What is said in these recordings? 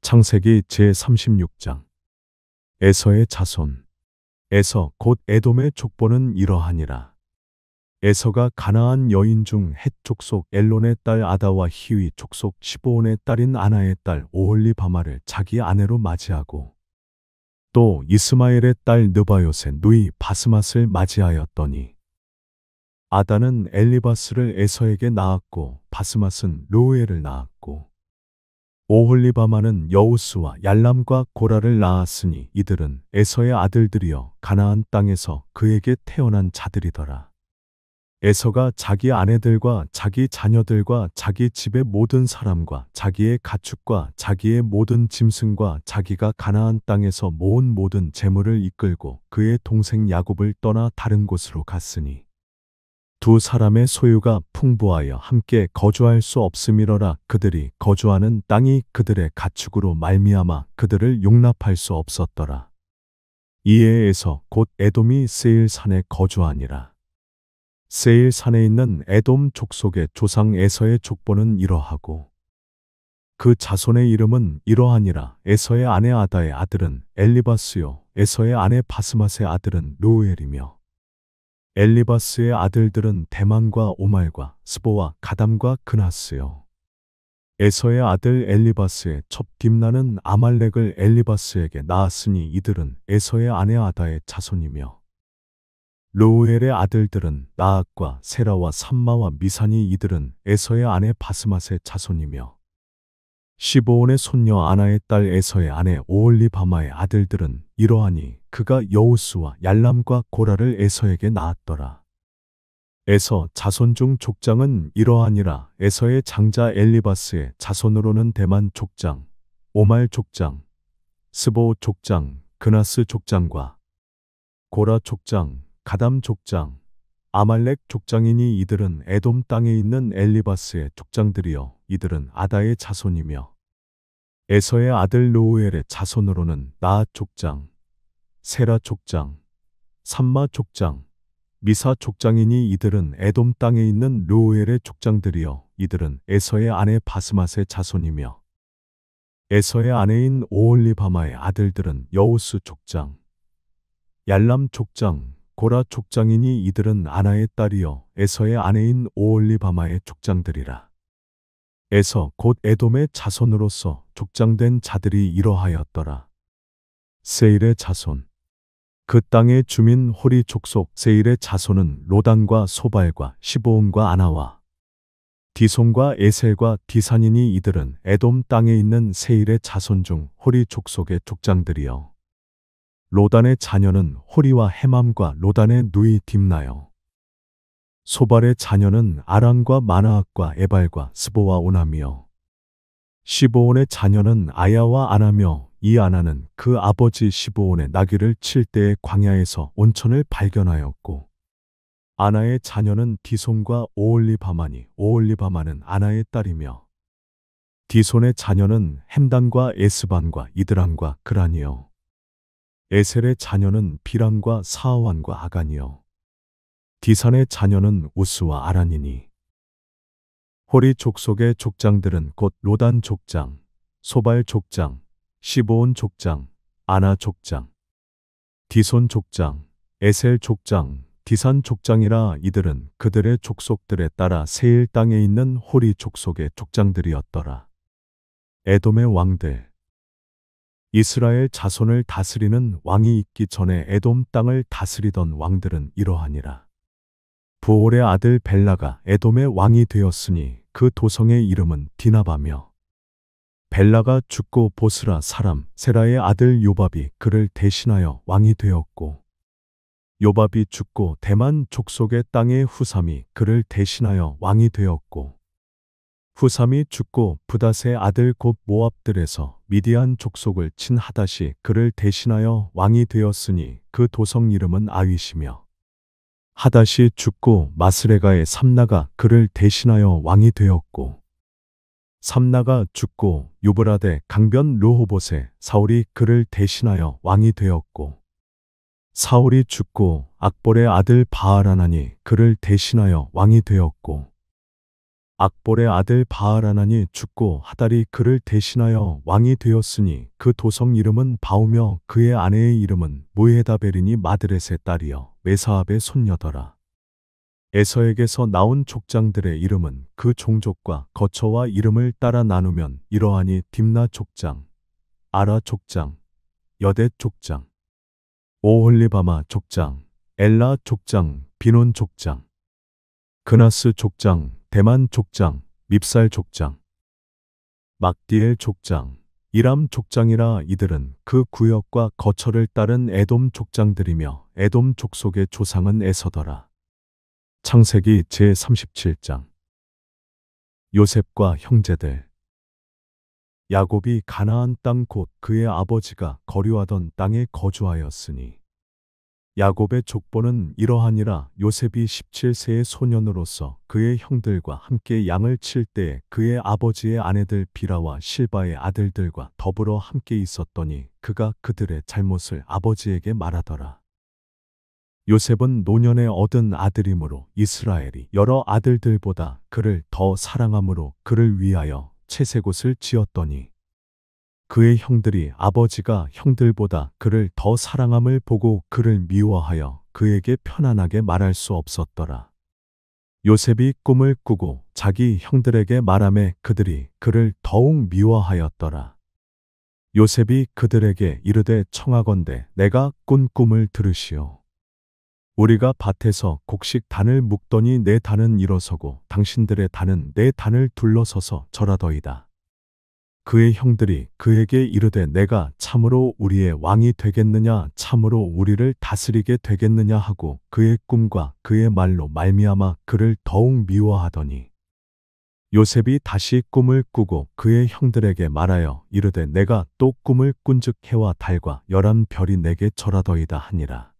창세기 제36장. 에서의 자손. 에서 곧 에돔의 족보는 이러하니라. 에서가 가나안 여인 중 헷 족속 엘론의 딸 아다와 히위 족속 시브온의 딸인 아나의 딸 오홀리바마를 자기 아내로 맞이하고, 또 이스마엘의 딸 느바요세 누이 바스맛을 맞이하였더니, 아다는 엘리바스를 에서에게 낳았고 바스맛은 르우엘을 낳았고, 오홀리바마는 여우스와 얄람과 고라를 낳았으니 이들은 에서의 아들들이여 가나안 땅에서 그에게 태어난 자들이더라. 에서가 자기 아내들과 자기 자녀들과 자기 집의 모든 사람과 자기의 가축과 자기의 모든 짐승과 자기가 가나안 땅에서 모은 모든 재물을 이끌고 그의 동생 야곱을 떠나 다른 곳으로 갔으니, 두 사람의 소유가 풍부하여 함께 거주할 수 없음이러라. 그들이 거주하는 땅이 그들의 가축으로 말미암아 그들을 용납할 수 없었더라. 이에 에서 곧 에돔이 세일산에 거주하니라. 세일산에 있는 에돔 족속의 조상 에서의 족보는 이러하고, 그 자손의 이름은 이러하니라. 에서의 아내 아다의 아들은 엘리바스요, 에서의 아내 바스맛의 아들은 르우엘이며, 엘리바스의 아들들은 대만과 오말과 스보와 가담과 그나스요. 에서의 아들 엘리바스의 첩 딥나는 아말렉을 엘리바스에게 낳았으니 이들은 에서의 아내 아다의 자손이며, 르우엘의 아들들은 나악과 세라와 삼마와 미사니 이들은 에서의 아내 바스맛의 자손이며, 시브온의 손녀 아나의 딸 에서의 아내 오홀리바마의 아들들은 이러하니 그가 여우스와 얄람과 고라를 에서에게 낳았더라. 에서 자손 중 족장은 이러하니라. 에서의 장자 엘리바스의 자손으로는 대만 족장, 오말 족장, 스보 족장, 그나스 족장과 고라 족장, 가담 족장, 아말렉 족장이니 이들은 에돔 땅에 있는 엘리바스의 족장들이여 이들은 아다의 자손이며, 에서의 아들 르우엘의 자손으로는 나앗 족장, 세라 족장, 삼마 족장, 미사 족장이니 이들은 에돔 땅에 있는 르우엘의 족장들이여 이들은 에서의 아내 바스맛의 자손이며, 에서의 아내인 오홀리바마의 아들들은 여우스 족장, 얄람 족장, 고라 족장이니 이들은 아나의 딸이여 에서의 아내인 오홀리바마의 족장들이라. 에서 곧 에돔의 자손으로서 족장된 자들이 이러하였더라. 세일의 자손. 그 땅의 주민 호리 족속 세일의 자손은 로단과 소발과 시브온과 아나와 디손과 에셀과 디산이니 이들은 에돔 땅에 있는 세일의 자손 중 호리 족속의 족장들이여. 로단의 자녀는 호리와 헤맘과 로단의 누이 딥나여. 소발의 자녀는 아랑과 마나악과 에발과 스보와 오남이여. 시브온의 자녀는 아야와 아나며 이 아나는 그 아버지 시브온의 나귀를 칠 때에 광야에서 온천을 발견하였고, 아나의 자녀는 디손과 오홀리바마니 오홀리바마는 아나의 딸이며, 디손의 자녀는 햄단과 에스반과 이드람과 그란이여. 에셀의 자녀는 비람과 사하완과 아간이여. 디산의 자녀는 우스와 아란이니. 호리 족속의 족장들은 곧 로단 족장, 소발 족장, 시브온 족장, 아나 족장, 디손 족장, 에셀 족장, 디산 족장이라. 이들은 그들의 족속들에 따라 세일 땅에 있는 호리 족속의 족장들이었더라. 에돔의 왕들. 이스라엘 자손을 다스리는 왕이 있기 전에 에돔 땅을 다스리던 왕들은 이러하니라. 부올의 아들 벨라가 에돔의 왕이 되었으니 그 도성의 이름은 디나바며, 벨라가 죽고 보스라 사람 세라의 아들 요밥이 그를 대신하여 왕이 되었고, 요밥이 죽고 대만 족속의 땅의 후삼이 그를 대신하여 왕이 되었고, 후삼이 죽고 부닷의 아들 곧 모압들에서 미디안 족속을 친 하닷이 그를 대신하여 왕이 되었으니 그 도성 이름은 아윗이며, 하닷이 죽고 마스레가의 삼나가 그를 대신하여 왕이 되었고, 삼나가 죽고 유브라데 강변 르호봇에 사울이 그를 대신하여 왕이 되었고, 사울이 죽고 악볼의 아들 바알하나니 그를 대신하여 왕이 되었고, 악볼의 아들 바알하난이 죽고 하달이 그를 대신하여 왕이 되었으니 그 도성 이름은 바우며 그의 아내의 이름은 모헤다벨이니 마드렛의 딸이여 메사압의 손녀더라. 에서에게서 나온 족장들의 이름은 그 종족과 거처와 이름을 따라 나누면 이러하니 딥나 족장, 아라 족장, 여댓 족장, 오홀리바마 족장, 엘라 족장, 비논 족장, 그나스 족장, 대만 족장, 밉살 족장, 막디엘 족장, 이람 족장이라. 이들은 그 구역과 거처를 따른 에돔 족장들이며 에돔 족속의 조상은 에서더라. 창세기 제37장. 요셉과 형제들. 야곱이 가나안 땅 곧 그의 아버지가 거류하던 땅에 거주하였으니 야곱의 족보는 이러하니라. 요셉이 17세의 소년으로서 그의 형들과 함께 양을 칠 때에 그의 아버지의 아내들 비라와 실바의 아들들과 더불어 함께 있었더니 그가 그들의 잘못을 아버지에게 말하더라. 요셉은 노년에 얻은 아들이므로 이스라엘이 여러 아들들보다 그를 더 사랑함으로 그를 위하여 채색옷을 지었더니 그의 형들이 아버지가 형들보다 그를 더 사랑함을 보고 그를 미워하여 그에게 편안하게 말할 수 없었더라. 요셉이 꿈을 꾸고 자기 형들에게 말하매 그들이 그를 더욱 미워하였더라. 요셉이 그들에게 이르되 청하건대 내가 꾼 꿈을 들으시오. 우리가 밭에서 곡식 단을 묶더니 내 단은 일어서고 당신들의 단은 내 단을 둘러서서 절하더이다. 그의 형들이 그에게 이르되 내가 참으로 우리의 왕이 되겠느냐 참으로 우리를 다스리게 되겠느냐 하고 그의 꿈과 그의 말로 말미암아 그를 더욱 미워하더니 요셉이 다시 꿈을 꾸고 그의 형들에게 말하여 이르되 내가 또 꿈을 꾼즉 해와 달과 11별이 내게 절하더이다 하니라.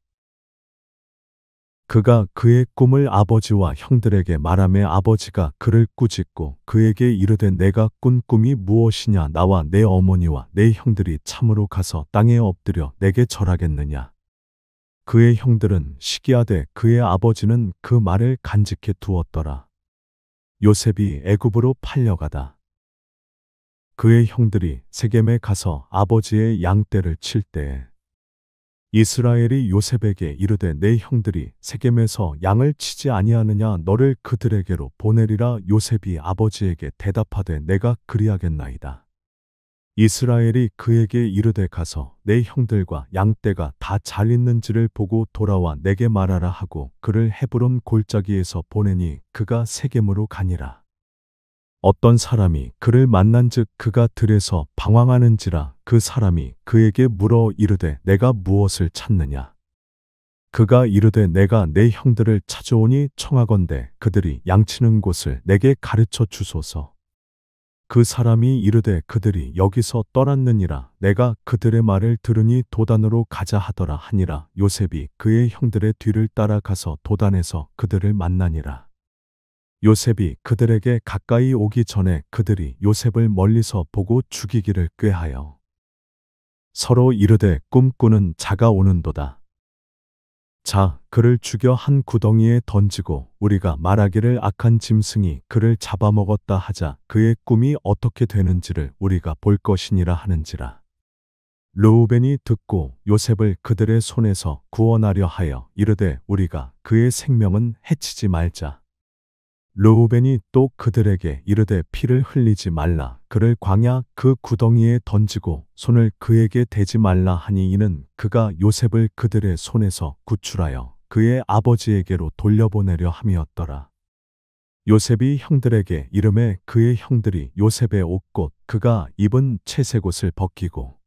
그가 그의 꿈을 아버지와 형들에게 말하매 아버지가 그를 꾸짖고 그에게 이르되 내가 꾼 꿈이 무엇이냐 나와 내 어머니와 내 형들이 참으로 가서 땅에 엎드려 내게 절하겠느냐. 그의 형들은 시기하되 그의 아버지는 그 말을 간직해 두었더라. 요셉이 애굽으로 팔려가다 그의 형들이 세겜에 가서 아버지의 양떼를 칠 때에 이스라엘이 요셉에게 이르되 내 형들이 세겜에서 양을 치지 아니하느냐 너를 그들에게로 보내리라. 요셉이 아버지에게 대답하되 내가 그리하겠나이다. 이스라엘이 그에게 이르되 가서 내 형들과 양떼가 다 잘 있는지를 보고 돌아와 내게 말하라 하고 그를 헤브론 골짜기에서 보내니 그가 세겜으로 가니라. 어떤 사람이 그를 만난즉 그가 들에서 방황하는지라. 그 사람이 그에게 물어 이르되 내가 무엇을 찾느냐. 그가 이르되 내가 내 형들을 찾아오니 청하건대 그들이 양치는 곳을 내게 가르쳐 주소서. 그 사람이 이르되 그들이 여기서 떠났느니라. 내가 그들의 말을 들으니 도단으로 가자 하더라 하니라. 요셉이 그의 형들의 뒤를 따라가서 도단에서 그들을 만나니라. 요셉이 그들에게 가까이 오기 전에 그들이 요셉을 멀리서 보고 죽이기를 꾀하여 서로 이르되 꿈꾸는 자가 오는도다. 자, 그를 죽여 한 구덩이에 던지고 우리가 말하기를 악한 짐승이 그를 잡아먹었다 하자. 그의 꿈이 어떻게 되는지를 우리가 볼 것이니라 하는지라. 르우벤이 듣고 요셉을 그들의 손에서 구원하려 하여 이르되 우리가 그의 생명은 해치지 말자. 르우벤이 또 그들에게 이르되 피를 흘리지 말라. 그를 광야 그 구덩이에 던지고 손을 그에게 대지 말라 하니 이는 그가 요셉을 그들의 손에서 구출하여 그의 아버지에게로 돌려보내려 함이었더라. 요셉이 형들에게 이르매 그의 형들이 요셉의 옷곧 그가 입은 채색옷을 벗기고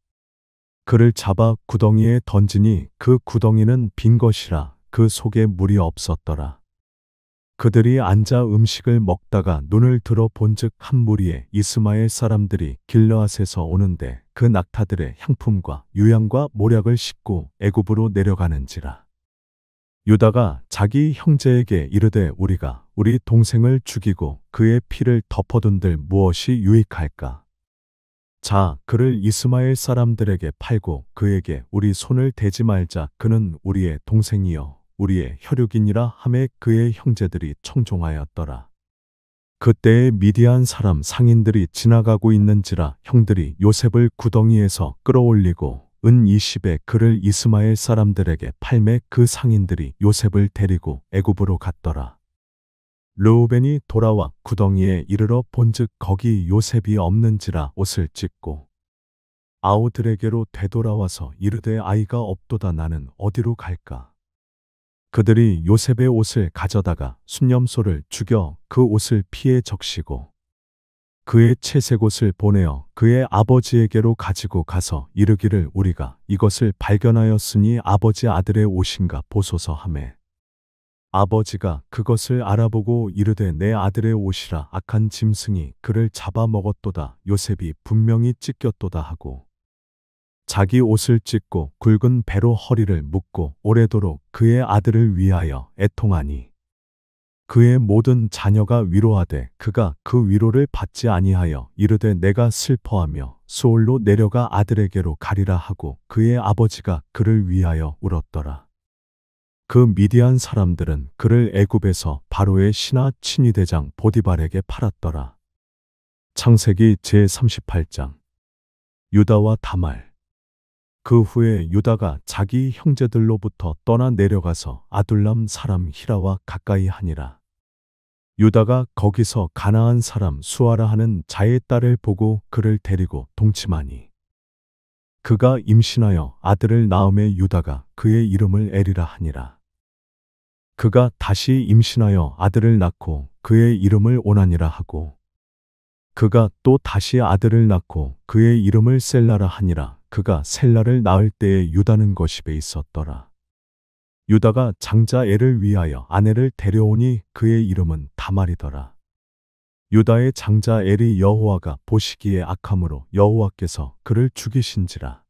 그를 잡아 구덩이에 던지니 그 구덩이는 빈 것이라. 그 속에 물이 없었더라. 그들이 앉아 음식을 먹다가 눈을 들어 본즉 한 무리의 이스마엘 사람들이 길르앗에서 오는데 그 낙타들의 향품과 유향과 모략을 싣고 애굽으로 내려가는지라. 유다가 자기 형제에게 이르되 우리가 우리 동생을 죽이고 그의 피를 덮어둔들 무엇이 유익할까? 자, 그를 이스마엘 사람들에게 팔고 그에게 우리 손을 대지 말자. 그는 우리의 동생이요 우리의 혈육이니라 하매 그의 형제들이 청종하였더라. 그때에 미디안 사람 상인들이 지나가고 있는지라 형들이 요셉을 구덩이에서 끌어올리고 은 20에 그를 이스마엘 사람들에게 팔매 그 상인들이 요셉을 데리고 애굽으로 갔더라. 르우벤이 돌아와 구덩이에 이르러 본즉 거기 요셉이 없는지라 옷을 찢고 아우들에게로 되돌아와서 이르되 아이가 없도다 나는 어디로 갈까? 그들이 요셉의 옷을 가져다가 순념소를 죽여 그 옷을 피에 적시고 그의 채색옷을 보내어 그의 아버지에게로 가지고 가서 이르기를 우리가 이것을 발견하였으니 아버지 아들의 옷인가 보소서 하매 아버지가 그것을 알아보고 이르되 내 아들의 옷이라 악한 짐승이 그를 잡아먹었도다 요셉이 분명히 찢겼도다 하고 자기 옷을 찢고 굵은 배로 허리를 묶고 오래도록 그의 아들을 위하여 애통하니 그의 모든 자녀가 위로하되 그가 그 위로를 받지 아니하여 이르되 내가 슬퍼하며 수올로 내려가 아들에게로 가리라 하고 그의 아버지가 그를 위하여 울었더라. 그 미디안 사람들은 그를 애굽에서 바로의 신하 친위대장 보디발에게 팔았더라. 창세기 제38장 유다와 다말. 그 후에 유다가 자기 형제들로부터 떠나 내려가서 아둘람 사람 히라와 가까이 하니라. 유다가 거기서 가나안 사람 수아라 하는 자의 딸을 보고 그를 데리고 동침하니 그가 임신하여 아들을 낳음에 유다가 그의 이름을 에리라 하니라. 그가 다시 임신하여 아들을 낳고 그의 이름을 오나니라 하고 그가 또 다시 아들을 낳고 그의 이름을 셀라라 하니라. 그가 셀라를 낳을 때에 유다는 거십에 있었더라. 유다가 장자 엘을 위하여 아내를 데려오니 그의 이름은 다말이더라. 유다의 장자 엘이 여호와가 보시기에 악함으로 여호와께서 그를 죽이신지라.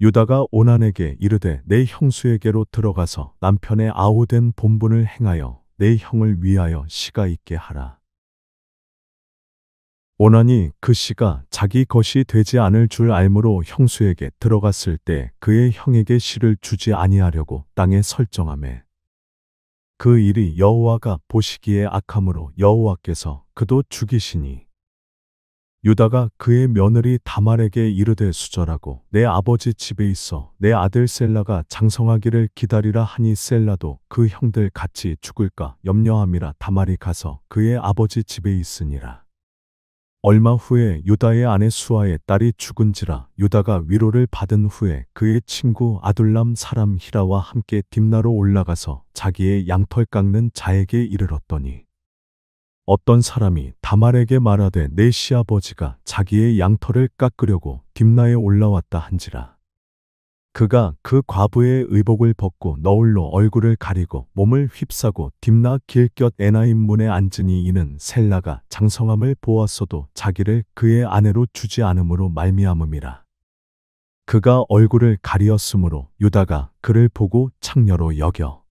유다가 오난에게 이르되 내 형수에게로 들어가서 남편의 아우된 본분을 행하여 내 형을 위하여 씨가 있게 하라. 오난이 그 씨가 자기 것이 되지 않을 줄 알므로 형수에게 들어갔을 때 그의 형에게 씨를 주지 아니하려고 땅에 설정하매 그 일이 여호와가 보시기에 악함으로 여호와께서 그도 죽이시니 유다가 그의 며느리 다말에게 이르되 수절하고 내 아버지 집에 있어 내 아들 셀라가 장성하기를 기다리라 하니 셀라도 그 형들 같이 죽을까 염려함이라 다말이 가서 그의 아버지 집에 있으니라. 얼마 후에 유다의 아내 수아의 딸이 죽은지라 유다가 위로를 받은 후에 그의 친구 아둘람 사람 히라와 함께 딥나로 올라가서 자기의 양털 깎는 자에게 이르렀더니 어떤 사람이 다말에게 말하되 내 시아버지가 자기의 양털을 깎으려고 딥나에 올라왔다 한지라. 그가 그 과부의 의복을 벗고 너울로 얼굴을 가리고 몸을 휩싸고 딥나 길곁 에나임 문에 앉으니 이는 셀라가 장성함을 보았어도 자기를 그의 아내로 주지 않음으로 말미암음이라. 그가 얼굴을 가리었으므로 유다가 그를 보고 창녀로 여겨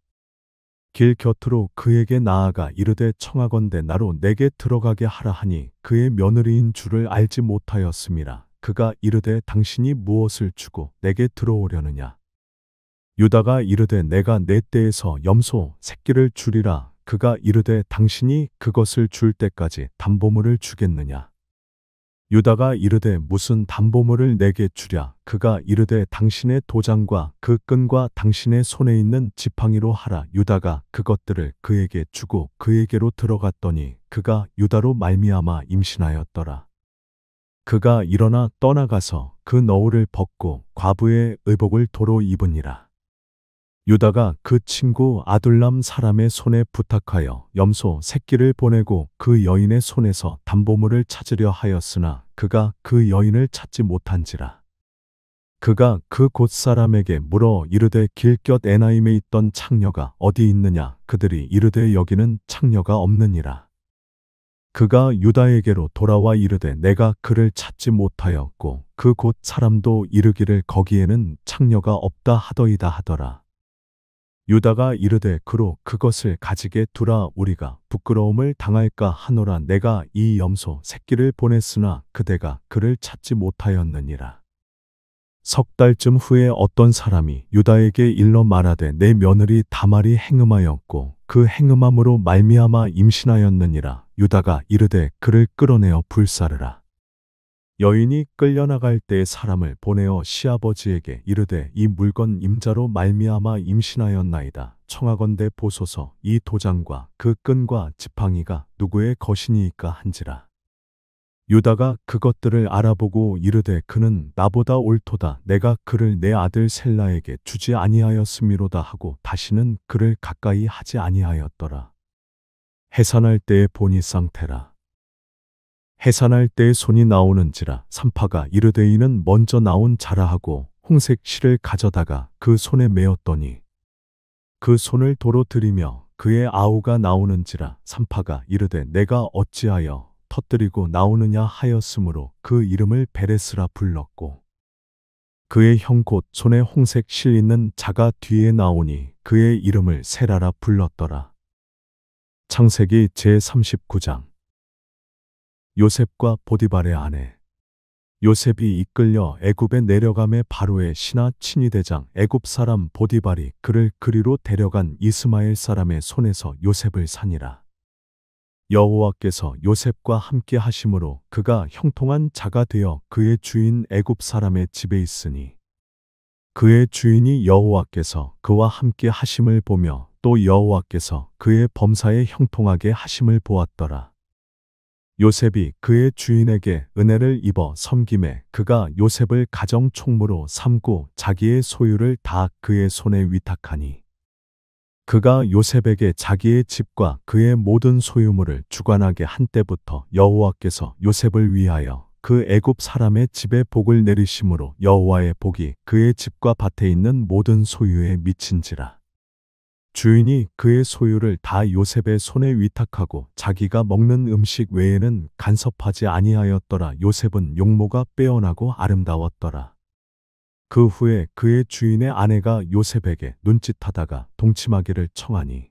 길 곁으로 그에게 나아가 이르되 청하건대 나로 내게 들어가게 하라 하니 그의 며느리인 줄을 알지 못하였음이라. 그가 이르되 당신이 무엇을 주고 내게 들어오려느냐. 유다가 이르되 내가 내 떼에서 염소 새끼를 주리라. 그가 이르되 당신이 그것을 줄 때까지 담보물을 주겠느냐. 유다가 이르되 무슨 담보물을 내게 주랴. 그가 이르되 당신의 도장과 그 끈과 당신의 손에 있는 지팡이로 하라. 유다가 그것들을 그에게 주고 그에게로 들어갔더니 그가 유다로 말미암아 임신하였더라. 그가 일어나 떠나가서 그 너울을 벗고 과부의 의복을 도로 입으니라. 유다가 그 친구 아둘람 사람의 손에 부탁하여 염소 새끼를 보내고 그 여인의 손에서 담보물을 찾으려 하였으나 그가 그 여인을 찾지 못한지라. 그가 그 곳 사람에게 물어 이르되 길곁 에나임에 있던 창녀가 어디 있느냐. 그들이 이르되 여기는 창녀가 없느니라. 그가 유다에게로 돌아와 이르되 내가 그를 찾지 못하였고 그 곳 사람도 이르기를 거기에는 창녀가 없다 하더이다 하더라. 유다가 이르되 그로 그것을 가지게 두라. 우리가 부끄러움을 당할까 하노라. 내가 이 염소 새끼를 보냈으나 그대가 그를 찾지 못하였느니라. 석 달쯤 후에 어떤 사람이 유다에게 일러 말하되 내 며느리 다말이 행음하였고 그 행음함으로 말미암아 임신하였느니라. 유다가 이르되 그를 끌어내어 불사르라. 여인이 끌려나갈 때에 사람을 보내어 시아버지에게 이르되 이 물건 임자로 말미암아 임신하였나이다. 청하건대 보소서 이 도장과 그 끈과 지팡이가 누구의 것이니이까 한지라. 유다가 그것들을 알아보고 이르되 그는 나보다 옳도다. 내가 그를 내 아들 셀라에게 주지 아니하였음이로다 하고 다시는 그를 가까이 하지 아니하였더라. 해산할 때에 본이 쌍태라. 해산할 때에 손이 나오는지라. 산파가 이르되 이는 먼저 나온 자라 하고 홍색 실을 가져다가 그 손에 메었더니 그 손을 도로 들이며 그의 아우가 나오는지라. 산파가 이르되 내가 어찌하여 터뜨리고 나오느냐 하였으므로 그 이름을 베레스라 불렀고 그의 형 곧 손에 홍색 실 있는 자가 뒤에 나오니 그의 이름을 세라라 불렀더라. 창세기 제39장. 요셉과 보디발의 아내. 요셉이 이끌려 애굽에 내려가매 바로의 신하 친위대장 애굽 사람 보디발이 그를 그리로 데려간 이스마엘 사람의 손에서 요셉을 산이라. 여호와께서 요셉과 함께 하심으로 그가 형통한 자가 되어 그의 주인 애굽 사람의 집에 있으니 그의 주인이 여호와께서 그와 함께 하심을 보며 또 여호와께서 그의 범사에 형통하게 하심을 보았더라. 요셉이 그의 주인에게 은혜를 입어 섬김에 그가 요셉을 가정 총무로 삼고 자기의 소유를 다 그의 손에 위탁하니 그가 요셉에게 자기의 집과 그의 모든 소유물을 주관하게 한 때부터 여호와께서 요셉을 위하여 그 애굽 사람의 집에 복을 내리심으로 여호와의 복이 그의 집과 밭에 있는 모든 소유에 미친지라. 주인이 그의 소유를 다 요셉의 손에 위탁하고 자기가 먹는 음식 외에는 간섭하지 아니하였더라. 요셉은 용모가 빼어나고 아름다웠더라. 그 후에 그의 주인의 아내가 요셉에게 눈짓하다가 동침하기를 청하니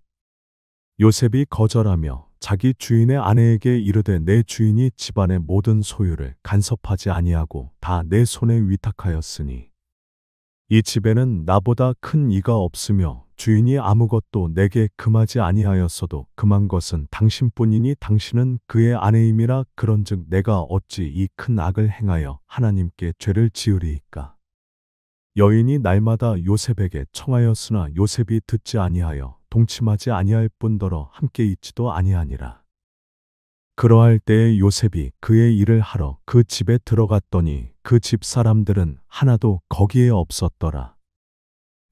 요셉이 거절하며 자기 주인의 아내에게 이르되 내 주인이 집안의 모든 소유를 간섭하지 아니하고 다 내 손에 위탁하였으니 이 집에는 나보다 큰 이가 없으며 주인이 아무것도 내게 금하지 아니하였어도 금한 것은 당신뿐이니 당신은 그의 아내임이라. 그런즉 내가 어찌 이 큰 악을 행하여 하나님께 죄를 지으리이까. 여인이 날마다 요셉에게 청하였으나 요셉이 듣지 아니하여 동침하지 아니할 뿐더러 함께 있지도 아니하니라. 그러할 때에 요셉이 그의 일을 하러 그 집에 들어갔더니 그 집 사람들은 하나도 거기에 없었더라.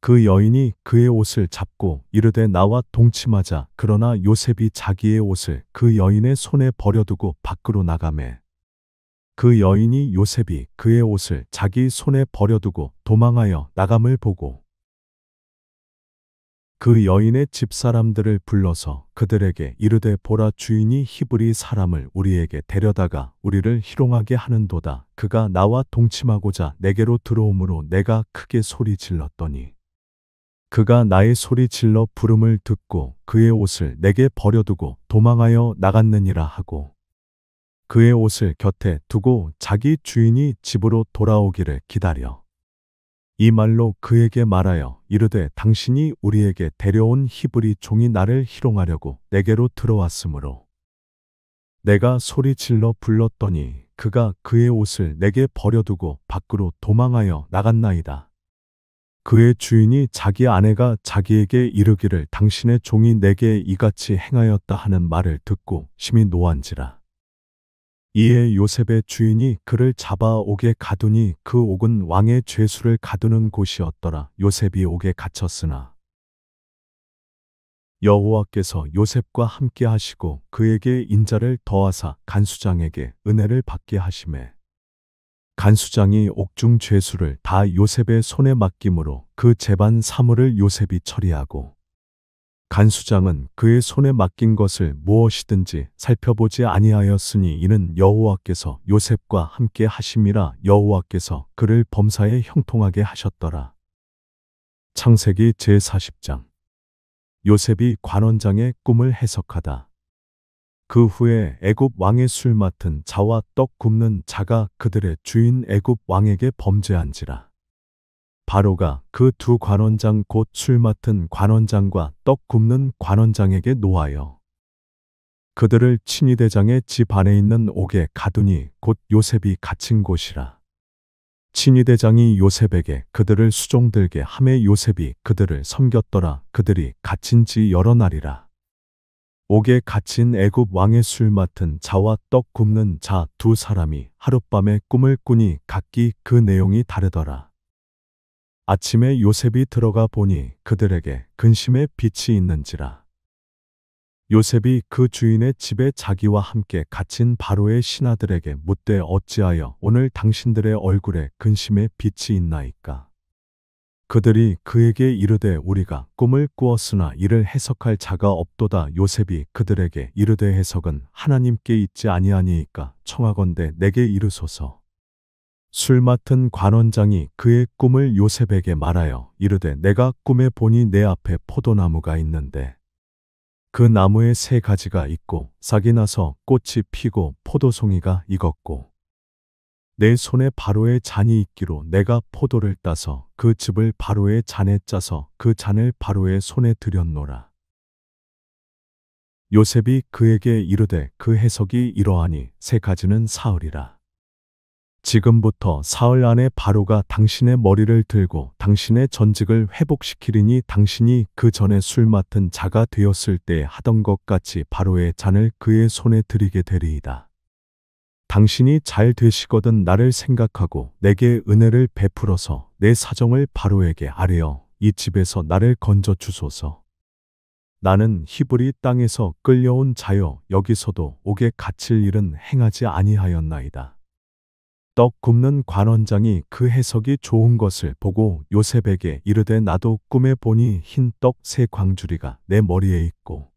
그 여인이 그의 옷을 잡고 이르되 나와 동침하자. 그러나 요셉이 자기의 옷을 그 여인의 손에 버려두고 밖으로 나가매 그 여인이 요셉이 그의 옷을 자기 손에 버려두고 도망하여 나감을 보고 그 여인의 집사람들을 불러서 그들에게 이르되 보라 주인이 히브리 사람을 우리에게 데려다가 우리를 희롱하게 하는도다. 그가 나와 동침하고자 내게로 들어오므로 내가 크게 소리 질렀더니 그가 나의 소리 질러 부름을 듣고 그의 옷을 내게 버려두고 도망하여 나갔느니라 하고 그의 옷을 곁에 두고 자기 주인이 집으로 돌아오기를 기다려 이 말로 그에게 말하여 이르되 당신이 우리에게 데려온 히브리 종이 나를 희롱하려고 내게로 들어왔으므로 내가 소리 질러 불렀더니 그가 그의 옷을 내게 버려두고 밖으로 도망하여 나갔나이다. 그의 주인이 자기 아내가 자기에게 이르기를 당신의 종이 내게 이같이 행하였다 하는 말을 듣고 심히 노한지라. 이에 요셉의 주인이 그를 잡아 옥에 가두니 그 옥은 왕의 죄수를 가두는 곳이었더라. 요셉이 옥에 갇혔으나 여호와께서 요셉과 함께 하시고 그에게 인자를 더하사 간수장에게 은혜를 받게 하시매 간수장이 옥중 죄수를 다 요셉의 손에 맡김으로 그 재반 사물을 요셉이 처리하고 간수장은 그의 손에 맡긴 것을 무엇이든지 살펴보지 아니하였으니 이는 여호와께서 요셉과 함께 하심이라. 여호와께서 그를 범사에 형통하게 하셨더라. 창세기 제40장. 요셉이 관원장의 꿈을 해석하다. 그 후에 애굽 왕의 술 맡은 자와 떡 굽는 자가 그들의 주인 애굽 왕에게 범죄한지라. 바로가 그 두 관원장 곧 술 맡은 관원장과 떡 굽는 관원장에게 노하여 그들을 친위대장의 집 안에 있는 옥에 가두니 곧 요셉이 갇힌 곳이라. 친위대장이 요셉에게 그들을 수종들게 하매 요셉이 그들을 섬겼더라. 그들이 갇힌 지 여러 날이라. 옥에 갇힌 애굽 왕의 술 맡은 자와 떡 굽는 자 두 사람이 하룻밤에 꿈을 꾸니 각기 그 내용이 다르더라. 아침에 요셉이 들어가 보니 그들에게 근심의 빛이 있는지라. 요셉이 그 주인의 집에 자기와 함께 갇힌 바로의 신하들에게 묻되 어찌하여 오늘 당신들의 얼굴에 근심의 빛이 있나이까? 그들이 그에게 이르되 우리가 꿈을 꾸었으나 이를 해석할 자가 없도다. 요셉이 그들에게 이르되 해석은 하나님께 있지 아니하니이까 청하건대 내게 이르소서. 술 맡은 관원장이 그의 꿈을 요셉에게 말하여 이르되 내가 꿈에 보니 내 앞에 포도나무가 있는데 그 나무에 세 가지가 있고 싹이 나서 꽃이 피고 포도송이가 익었고 내 손에 바로의 잔이 있기로 내가 포도를 따서 그 즙을 바로의 잔에 짜서 그 잔을 바로의 손에 들였노라. 요셉이 그에게 이르되 그 해석이 이러하니 세 가지는 사흘이라. 지금부터 사흘 안에 바로가 당신의 머리를 들고 당신의 전직을 회복시키리니 당신이 그 전에 술 맡은 자가 되었을 때 하던 것 같이 바로의 잔을 그의 손에 들이게 되리이다. 당신이 잘 되시거든 나를 생각하고 내게 은혜를 베풀어서 내 사정을 바로에게 아뢰어 이 집에서 나를 건져 주소서. 나는 히브리 땅에서 끌려온 자여 여기서도 옥에 갇힐 일은 행하지 아니하였나이다. 떡 굽는 관원장이 그 해석이 좋은 것을 보고 요셉에게 이르되 나도 꿈에 보니 흰 떡 세 광주리가 내 머리에 있고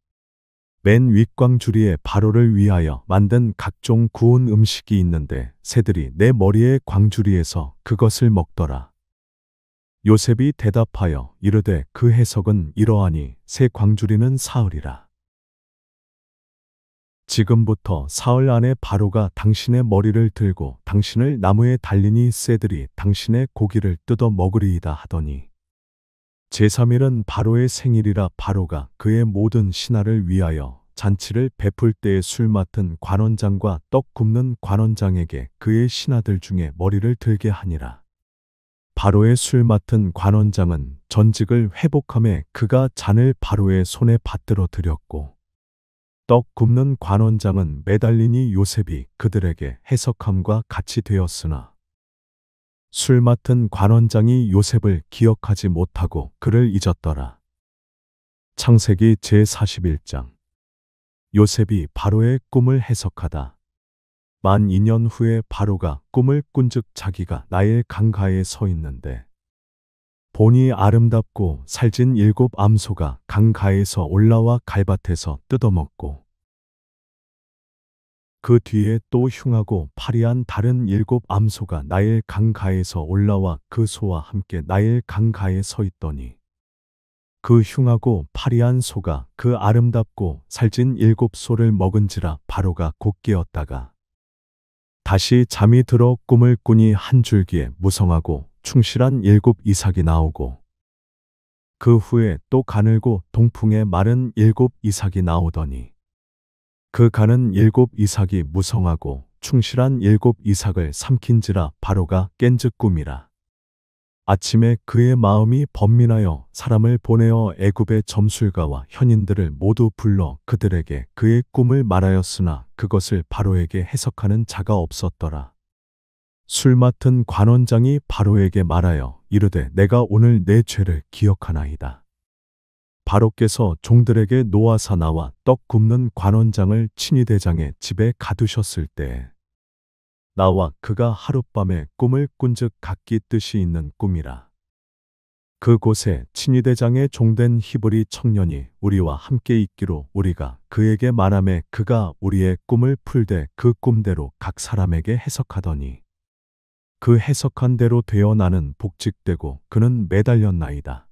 맨 윗광주리에 바로를 위하여 만든 각종 구운 음식이 있는데 새들이 내 머리의 광주리에서 그것을 먹더라. 요셉이 대답하여 이르되 그 해석은 이러하니 세 광주리는 사흘이라. 지금부터 사흘 안에 바로가 당신의 머리를 들고 당신을 나무에 달리니 새들이 당신의 고기를 뜯어 먹으리이다 하더니 제3일은 바로의 생일이라 바로가 그의 모든 신하를 위하여 잔치를 베풀 때에 술 맡은 관원장과 떡 굽는 관원장에게 그의 신하들 중에 머리를 들게 하니라. 바로의 술 맡은 관원장은 전직을 회복하며 그가 잔을 바로의 손에 받들어 드렸고 떡 굽는 관원장은 매달리니 요셉이 그들에게 해석함과 같이 되었으나 술 맡은 관원장이 요셉을 기억하지 못하고 그를 잊었더라. 창세기 제41장 요셉이 바로의 꿈을 해석하다. 만 2년 후에 바로가 꿈을 꾼즉 자기가 나일 강가에 서 있는데 보니 아름답고 살진 7 암소가 강가에서 올라와 갈밭에서 뜯어먹고 그 뒤에 또 흉하고 파리한 다른 7 암소가 나일 강가에서 올라와 그 소와 함께 나일 강가에 서 있더니 그 흉하고 파리한 소가 그 아름답고 살진 7 소를 먹은지라 바로가 곧 깨었다가 다시 잠이 들어 꿈을 꾸니 한 줄기에 무성하고 충실한 7 이삭이 나오고 그 후에 또 가늘고 동풍에 마른 7 이삭이 나오더니 그 가는 7 이삭이 무성하고 충실한 7 이삭을 삼킨지라 바로가 깬즉 꿈이라. 아침에 그의 마음이 번민하여 사람을 보내어 애굽의 점술가와 현인들을 모두 불러 그들에게 그의 꿈을 말하였으나 그것을 바로에게 해석하는 자가 없었더라. 술 맡은 관원장이 바로에게 말하여 이르되 내가 오늘 내 죄를 기억하나이다. 바로께서 종들에게 노하사 나와 떡 굽는 관원장을 친위대장의 집에 가두셨을 때에 나와 그가 하룻밤에 꿈을 꾼즉 각기 뜻이 있는 꿈이라. 그곳에 친위대장의 종된 히브리 청년이 우리와 함께 있기로 우리가 그에게 말하매 그가 우리의 꿈을 풀되 그 꿈대로 각 사람에게 해석하더니 그 해석한 대로 되어 나는 복직되고 그는 매달렸나이다.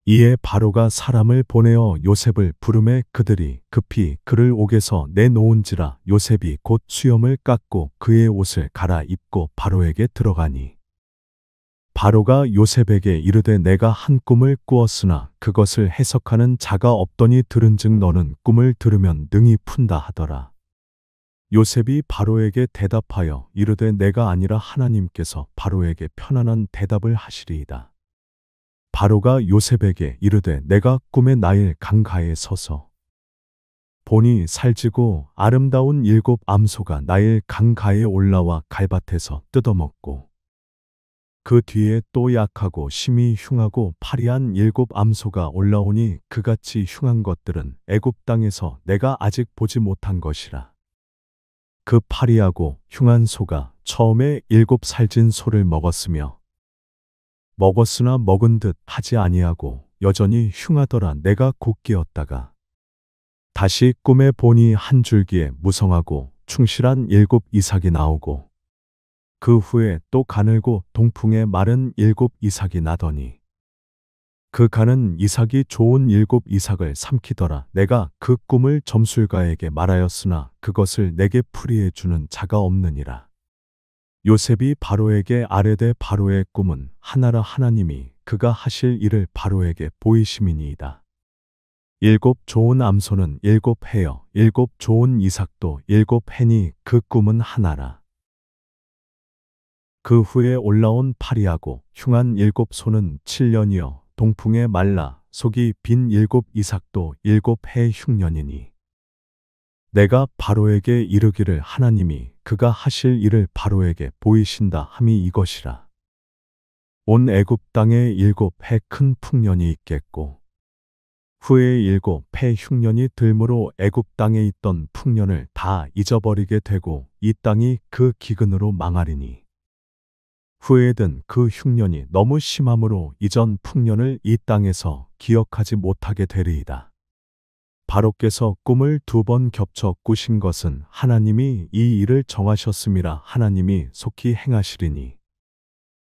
이에 바로가 사람을 보내어 요셉을 부르매 그들이 급히 그를 옥에서 내놓은지라 요셉이 곧 수염을 깎고 그의 옷을 갈아입고 바로에게 들어가니 바로가 요셉에게 이르되 내가 한 꿈을 꾸었으나 그것을 해석하는 자가 없더니 들은즉 너는 꿈을 들으면 능히 푼다 하더라. 요셉이 바로에게 대답하여 이르되 내가 아니라 하나님께서 바로에게 편안한 대답을 하시리이다. 바로가 요셉에게 이르되 내가 꿈에 나일 강가에 서서 보니 살지고 아름다운 7 암소가 나일 강가에 올라와 갈밭에서 뜯어먹고 그 뒤에 또 약하고 심히 흉하고 파리한 7 암소가 올라오니 그같이 흉한 것들은 애굽 땅에서 내가 아직 보지 못한 것이라. 그 파리하고 흉한 소가 처음에 7 살진 소를 먹었으며 먹었으나 먹은 듯 하지 아니하고 여전히 흉하더라. 내가 곧 깨었다가 다시 꿈에 보니 한 줄기에 무성하고 충실한 7 이삭이 나오고 그 후에 또 가늘고 동풍에 마른 7 이삭이 나더니 그 가는 이삭이 좋은 7 이삭을 삼키더라. 내가 그 꿈을 점술가에게 말하였으나 그것을 내게 풀이해 주는 자가 없느니라. 요셉이 바로에게 아뢰되 바로의 꿈은 하나라 하나님이 그가 하실 일을 바로에게 보이심이니이다. 7 좋은 암소는 7 해여 7 좋은 이삭도 7 해니 그 꿈은 하나라. 그 후에 올라온 파리하고 흉한 7 소는 7년이여 동풍에 말라 속이 빈 7 이삭도 7 해 흉년이니 내가 바로에게 이르기를 하나님이 그가 하실 일을 바로에게 보이신다 함이 이것이라. 온 애굽 땅에 7 해 큰 풍년이 있겠고 후에 7 해 흉년이 들므로 애굽 땅에 있던 풍년을 다 잊어버리게 되고 이 땅이 그 기근으로 망하리니 후에 든 그 흉년이 너무 심함으로 이전 풍년을 이 땅에서 기억하지 못하게 되리이다. 바로께서 꿈을 2번 겹쳐 꾸신 것은 하나님이 이 일을 정하셨음이라. 하나님이 속히 행하시리니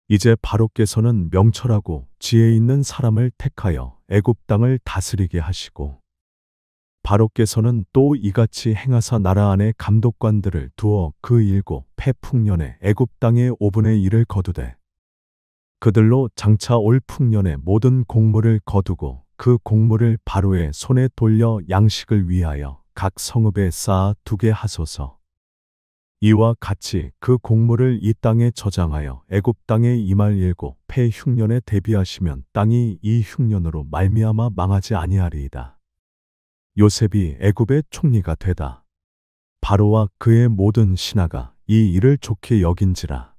이제 바로께서는 명철하고 지혜 있는 사람을 택하여 애굽 땅을 다스리게 하시고 바로께서는 또 이같이 행하사 나라 안에 감독관들을 두어 그 7 해 풍년에 애굽 땅의 5분의 1을 거두되 그들로 장차 올 풍년의 모든 곡물을 거두고 그 곡물을 바로의 손에 돌려 양식을 위하여 각 성읍에 쌓아 두게 하소서. 이와 같이 그 곡물을 이 땅에 저장하여 애굽 땅에 임할 7 해 흉년에 대비하시면 땅이 이 흉년으로 말미암아 망하지 아니하리이다. 요셉이 애굽의 총리가 되다. 바로와 그의 모든 신하가 이 일을 좋게 여긴지라.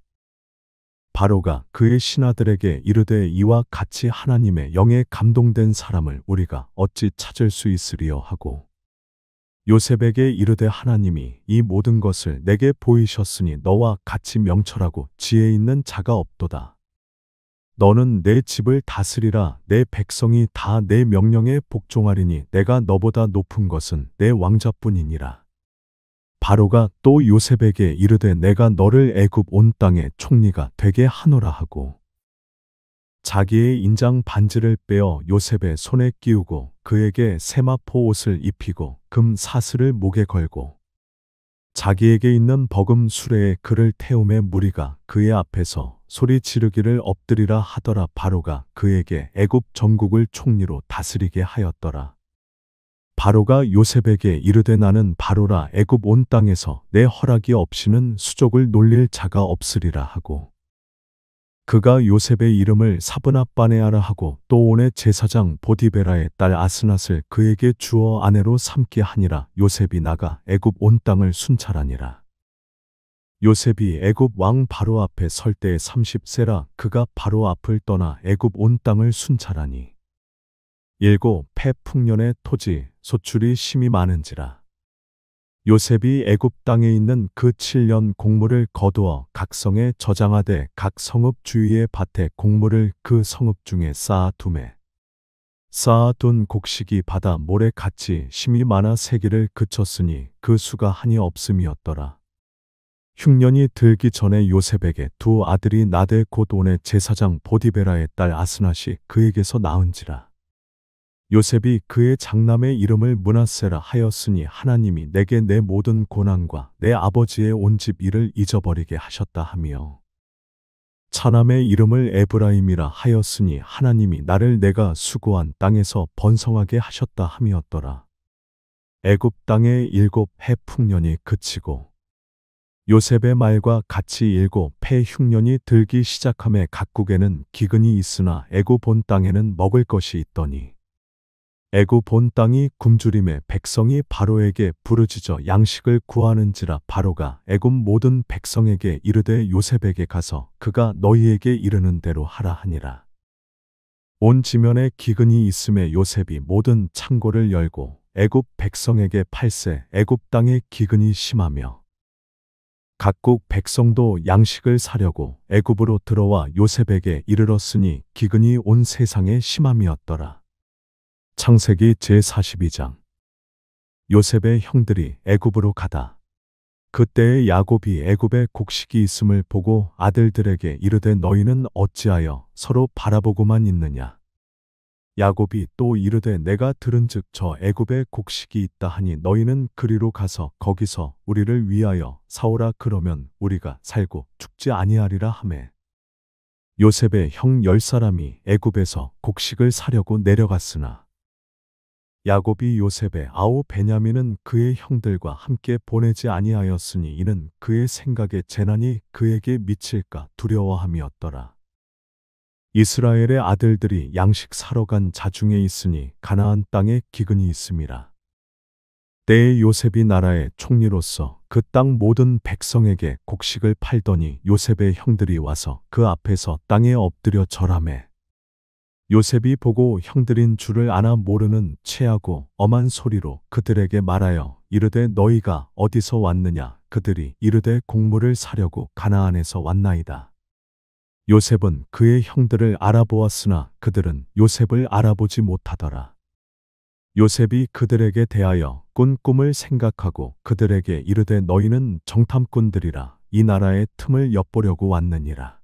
바로가 그의 신하들에게 이르되 이와 같이 하나님의 영에 감동된 사람을 우리가 어찌 찾을 수 있으리요 하고 요셉에게 이르되 하나님이 이 모든 것을 내게 보이셨으니 너와 같이 명철하고 지혜 있는 자가 없도다. 너는 내 집을 다스리라. 내 백성이 다 내 명령에 복종하리니 내가 너보다 높은 것은 내 왕자뿐이니라. 바로가 또 요셉에게 이르되 내가 너를 애굽 온 땅의 총리가 되게 하노라 하고 자기의 인장 반지를 빼어 요셉의 손에 끼우고 그에게 세마포 옷을 입히고 금 사슬을 목에 걸고 자기에게 있는 버금 수레에 그를 태움에 무리가 그의 앞에서 소리 지르기를 엎드리라 하더라. 바로가 그에게 애굽 전국을 총리로 다스리게 하였더라. 바로가 요셉에게 이르되 나는 바로라. 애굽 온 땅에서 내 허락이 없이는 수족을 놀릴 자가 없으리라 하고 그가 요셉의 이름을 사브낫바네아라 하고 또 온의 제사장 보디베라의 딸 아스낫을 그에게 주어 아내로 삼게 하니라. 요셉이 나가 애굽 온 땅을 순찰하니라. 요셉이 애굽 왕 바로 앞에 설 때에 30세라. 그가 바로 앞을 떠나 애굽 온 땅을 순찰하니 7 해 풍년의 토지 소출이 심히 많은지라. 요셉이 애굽 땅에 있는 그 7년 곡물을 거두어 각 성에 저장하되 각 성읍 주위의 밭에 곡물을 그 성읍 중에 쌓아두매 쌓아둔 곡식이 바다 모래같이 심히 많아 세기를 그쳤으니 그 수가 한이 없음이었더라. 흉년이 들기 전에 요셉에게 2 아들이 나되 곧 온의 제사장 보디베라의 딸 아스낫이 그에게서 낳은지라. 요셉이 그의 장남의 이름을 므낫세라 하였으니 하나님이 내게 내 모든 고난과 내 아버지의 온 집 일을 잊어버리게 하셨다 하며 차남의 이름을 에브라임이라 하였으니 하나님이 나를 내가 수고한 땅에서 번성하게 하셨다 함이었더라. 애굽 땅의 7해 풍년이 그치고 요셉의 말과 같이 7해 흉년이 들기 시작함에 각국에는 기근이 있으나 애굽 온 땅에는 먹을 것이 있더니 애굽 온 땅이 굶주림에 백성이 바로에게 부르짖어 양식을 구하는지라 바로가 애굽 모든 백성에게 이르되 요셉에게 가서 그가 너희에게 이르는 대로 하라 하니라. 온 지면에 기근이 있음에 요셉이 모든 창고를 열고 애굽 백성에게 팔세 애굽 땅에 기근이 심하며 각국 백성도 양식을 사려고 애굽으로 들어와 요셉에게 이르렀으니 기근이 온 세상에 심함이었더라. 창세기 제42장. 요셉의 형들이 애굽으로 가다. 그때에 야곱이 애굽에 곡식이 있음을 보고 아들들에게 이르되 너희는 어찌하여 서로 바라보고만 있느냐. 야곱이 또 이르되 내가 들은즉 저 애굽에 곡식이 있다 하니 너희는 그리로 가서 거기서 우리를 위하여 사오라 그러면 우리가 살고 죽지 아니하리라 하매 요셉의 형 10사람이 애굽에서 곡식을 사려고 내려갔으나 야곱이 요셉의 아우 베냐민은 그의 형들과 함께 보내지 아니하였으니 이는 그의 생각에 재난이 그에게 미칠까 두려워함이었더라. 이스라엘의 아들들이 양식 사러 간 자중에 있으니 가나안 땅에 기근이 있음이라. 때에 요셉이 나라의 총리로서 그 땅 모든 백성에게 곡식을 팔더니 요셉의 형들이 와서 그 앞에서 땅에 엎드려 절하매 요셉이 보고 형들인 줄을 아나 모르는 체하고 엄한 소리로 그들에게 말하여 이르되 너희가 어디서 왔느냐. 그들이 이르되 곡물을 사려고 가나안에서 왔나이다. 요셉은 그의 형들을 알아보았으나 그들은 요셉을 알아보지 못하더라. 요셉이 그들에게 대하여 꾼 꿈을 생각하고 그들에게 이르되 너희는 정탐꾼들이라 이 나라의 틈을 엿보려고 왔느니라.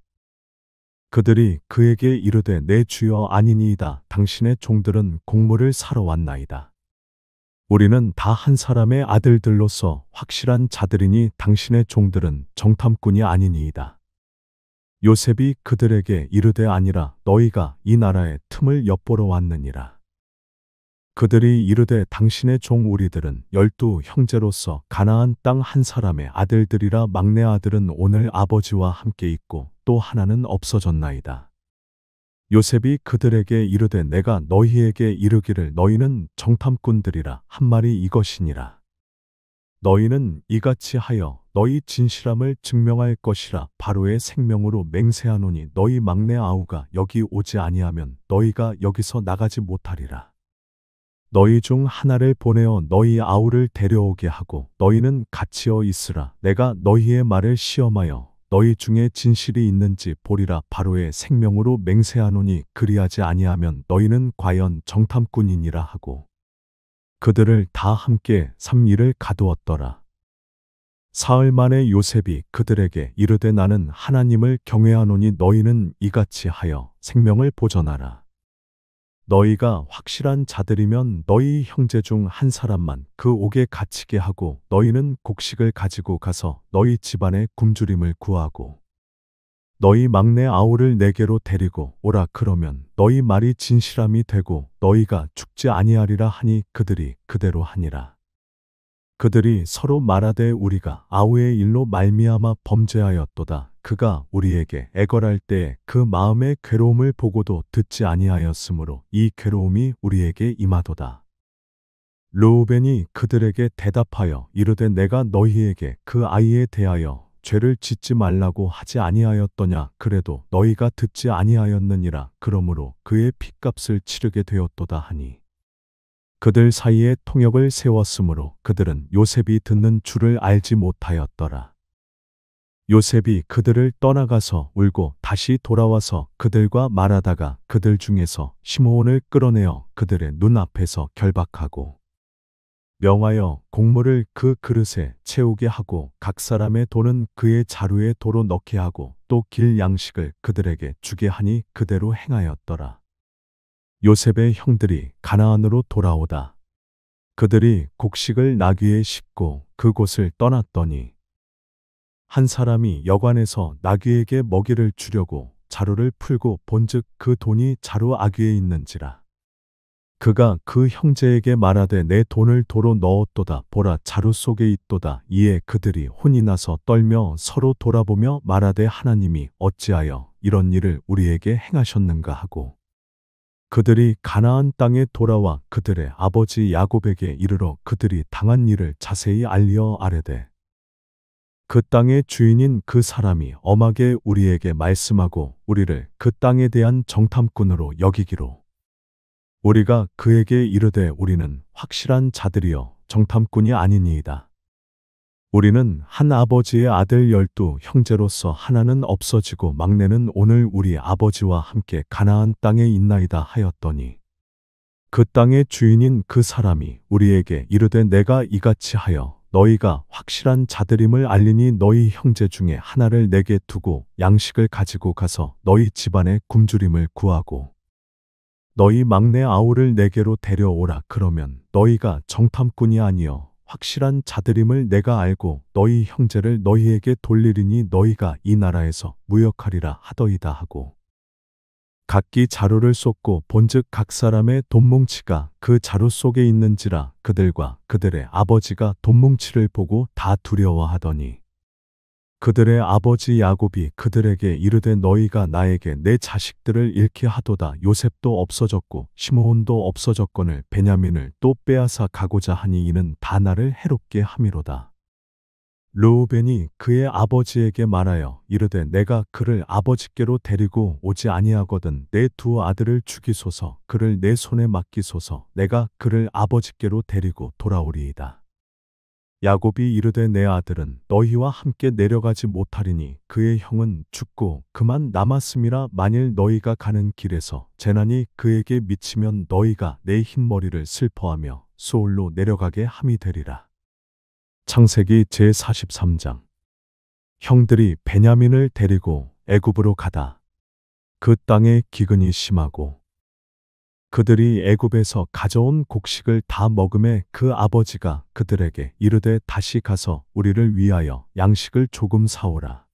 그들이 그에게 이르되 내 주여 아니니이다. 당신의 종들은 곡물을 사러 왔나이다. 우리는 다 한 사람의 아들들로서 확실한 자들이니 당신의 종들은 정탐꾼이 아니니이다. 요셉이 그들에게 이르되 아니라 너희가 이 나라의 틈을 엿보러 왔느니라. 그들이 이르되 당신의 종 우리들은 12 형제로서 가나안 땅 한 사람의 아들들이라 막내 아들은 오늘 아버지와 함께 있고 또 하나는 없어졌나이다. 요셉이 그들에게 이르되 내가 너희에게 이르기를 너희는 정탐꾼들이라 한 말이 이것이니라. 너희는 이같이 하여 너희 진실함을 증명할 것이라. 바로의 생명으로 맹세하노니 너희 막내 아우가 여기 오지 아니하면 너희가 여기서 나가지 못하리라. 너희 중 하나를 보내어 너희 아우를 데려오게 하고 너희는 갇히어 있으라. 내가 너희의 말을 시험하여 너희 중에 진실이 있는지 보리라. 바로의 생명으로 맹세하노니 그리하지 아니하면 너희는 과연 정탐꾼이니라 하고 그들을 다 함께 3일을 가두었더라. 사흘 만에 요셉이 그들에게 이르되 나는 하나님을 경외하노니 너희는 이같이 하여 생명을 보전하라. 너희가 확실한 자들이면 너희 형제 중 한 사람만 그 옥에 갇히게 하고 너희는 곡식을 가지고 가서 너희 집안의 굶주림을 구하고 너희 막내 아우를 내게로 데리고 오라. 그러면 너희 말이 진실함이 되고 너희가 죽지 아니하리라 하니 그들이 그대로 하니라. 그들이 서로 말하되 우리가 아우의 일로 말미암아 범죄하였도다. 그가 우리에게 애걸할 때에 그 마음의 괴로움을 보고도 듣지 아니하였으므로 이 괴로움이 우리에게 임하도다. 르우벤이 그들에게 대답하여 이르되 내가 너희에게 그 아이에 대하여 죄를 짓지 말라고 하지 아니하였더냐. 그래도 너희가 듣지 아니하였느니라. 그러므로 그의 핏값을 치르게 되었도다 하니 그들 사이에 통역을 세웠으므로 그들은 요셉이 듣는 줄을 알지 못하였더라. 요셉이 그들을 떠나가서 울고 다시 돌아와서 그들과 말하다가 그들 중에서 시므온을 끌어내어 그들의 눈앞에서 결박하고 명하여 곡물을 그 그릇에 채우게 하고 각 사람의 돈은 그의 자루에 도로 넣게 하고 또 길 양식을 그들에게 주게 하니 그대로 행하였더라. 요셉의 형들이 가나안으로 돌아오다. 그들이 곡식을 나귀에 싣고 그곳을 떠났더니 한 사람이 여관에서 나귀에게 먹이를 주려고 자루를 풀고 본즉 그 돈이 자루 아귀에 있는지라. 그가 그 형제에게 말하되 내 돈을 도로 넣었도다. 보라, 자루 속에 있도다. 이에 그들이 혼이 나서 떨며 서로 돌아보며 말하되 하나님이 어찌하여 이런 일을 우리에게 행하셨는가 하고, 그들이 가나안 땅에 돌아와 그들의 아버지 야곱에게 이르러 그들이 당한 일을 자세히 알리어 아뢰되, 그 땅의 주인인 그 사람이 엄하게 우리에게 말씀하고 우리를 그 땅에 대한 정탐꾼으로 여기기로, 우리가 그에게 이르되 우리는 확실한 자들이여 정탐꾼이 아니니이다. 우리는 한 아버지의 아들 12 형제로서 하나는 없어지고 막내는 오늘 우리 아버지와 함께 가나안 땅에 있나이다 하였더니, 그 땅의 주인인 그 사람이 우리에게 이르되 내가 이같이 하여 너희가 확실한 자들임을 알리니 너희 형제 중에 하나를 내게 두고 양식을 가지고 가서 너희 집안의 굶주림을 구하고 너희 막내 아우를 내게로 데려오라. 그러면 너희가 정탐꾼이 아니여 확실한 자들임을 내가 알고 너희 형제를 너희에게 돌리리니 너희가 이 나라에서 무역하리라 하더이다 하고, 각기 자루를 쏟고 본즉 각 사람의 돈뭉치가 그 자루 속에 있는지라. 그들과 그들의 아버지가 돈뭉치를 보고 다 두려워하더니, 그들의 아버지 야곱이 그들에게 이르되 너희가 나에게 내 자식들을 잃게 하도다. 요셉도 없어졌고 시므온도 없어졌거늘 베냐민을 또 빼앗아 가고자 하니 이는 다 나를 해롭게 함이로다. 르우벤이 그의 아버지에게 말하여 이르되 내가 그를 아버지께로 데리고 오지 아니하거든 내 두 아들을 죽이소서. 그를 내 손에 맡기소서. 내가 그를 아버지께로 데리고 돌아오리이다. 야곱이 이르되 내 아들은 너희와 함께 내려가지 못하리니 그의 형은 죽고 그만 남았음이라. 만일 너희가 가는 길에서 재난이 그에게 미치면 너희가 내 흰머리를 슬퍼하며 소홀로 내려가게 함이 되리라. 창세기 제43장. 형들이 베냐민을 데리고 애굽으로 가다. 그 땅에 기근이 심하고 그들이 애굽에서 가져온 곡식을 다 먹음에 그 아버지가 그들에게 이르되 다시 가서 우리를 위하여 양식을 조금 사오라.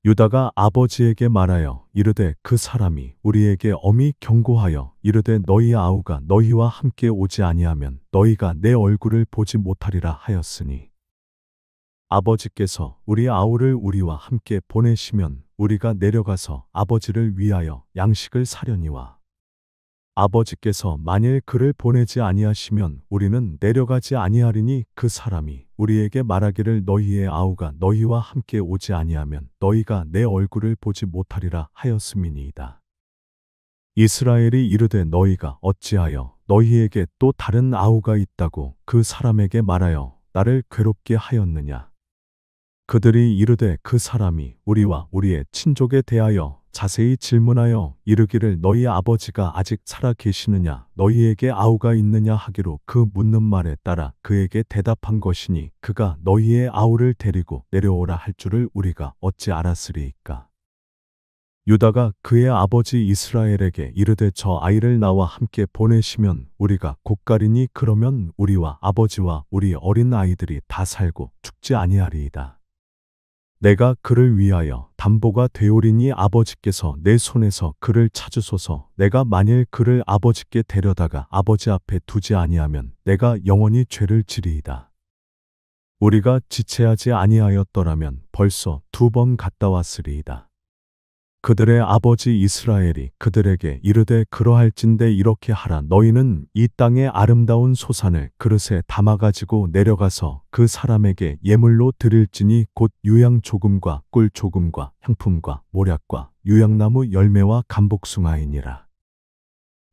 유다가 아버지에게 말하여 이르되 그 사람이 우리에게 엄히 경고하여 이르되 너희 아우가 너희와 함께 오지 아니하면 너희가 내 얼굴을 보지 못하리라 하였으니, 아버지께서 우리 아우를 우리와 함께 보내시면 우리가 내려가서 아버지를 위하여 양식을 사려니와, 아버지께서 만일 그를 보내지 아니하시면 우리는 내려가지 아니하리니 그 사람이 우리에게 말하기를 너희의 아우가 너희와 함께 오지 아니하면 너희가 내 얼굴을 보지 못하리라 하였음이니이다. 이스라엘이 이르되 너희가 어찌하여 너희에게 또 다른 아우가 있다고 그 사람에게 말하여 나를 괴롭게 하였느냐. 그들이 이르되 그 사람이 우리와 우리의 친족에 대하여 자세히 질문하여 이르기를 너희 아버지가 아직 살아 계시느냐 너희에게 아우가 있느냐 하기로 그 묻는 말에 따라 그에게 대답한 것이니, 그가 너희의 아우를 데리고 내려오라 할 줄을 우리가 어찌 알았으리이까. 유다가 그의 아버지 이스라엘에게 이르되 저 아이를 나와 함께 보내시면 우리가 곧 가리니 그러면 우리와 아버지와 우리 어린 아이들이 다 살고 죽지 아니하리이다. 내가 그를 위하여 담보가 되오리니 아버지께서 내 손에서 그를 찾으소서. 내가 만일 그를 아버지께 데려다가 아버지 앞에 두지 아니하면 내가 영원히 죄를 지리이다. 우리가 지체하지 아니하였더라면 벌써 2번 갔다 왔으리이다. 그들의 아버지 이스라엘이 그들에게 이르되 그러할진대 이렇게 하라. 너희는 이 땅의 아름다운 소산을 그릇에 담아가지고 내려가서 그 사람에게 예물로 드릴지니 곧 유향 조금과 꿀 조금과 향품과 모략과 유향나무 열매와 감복숭아이니라.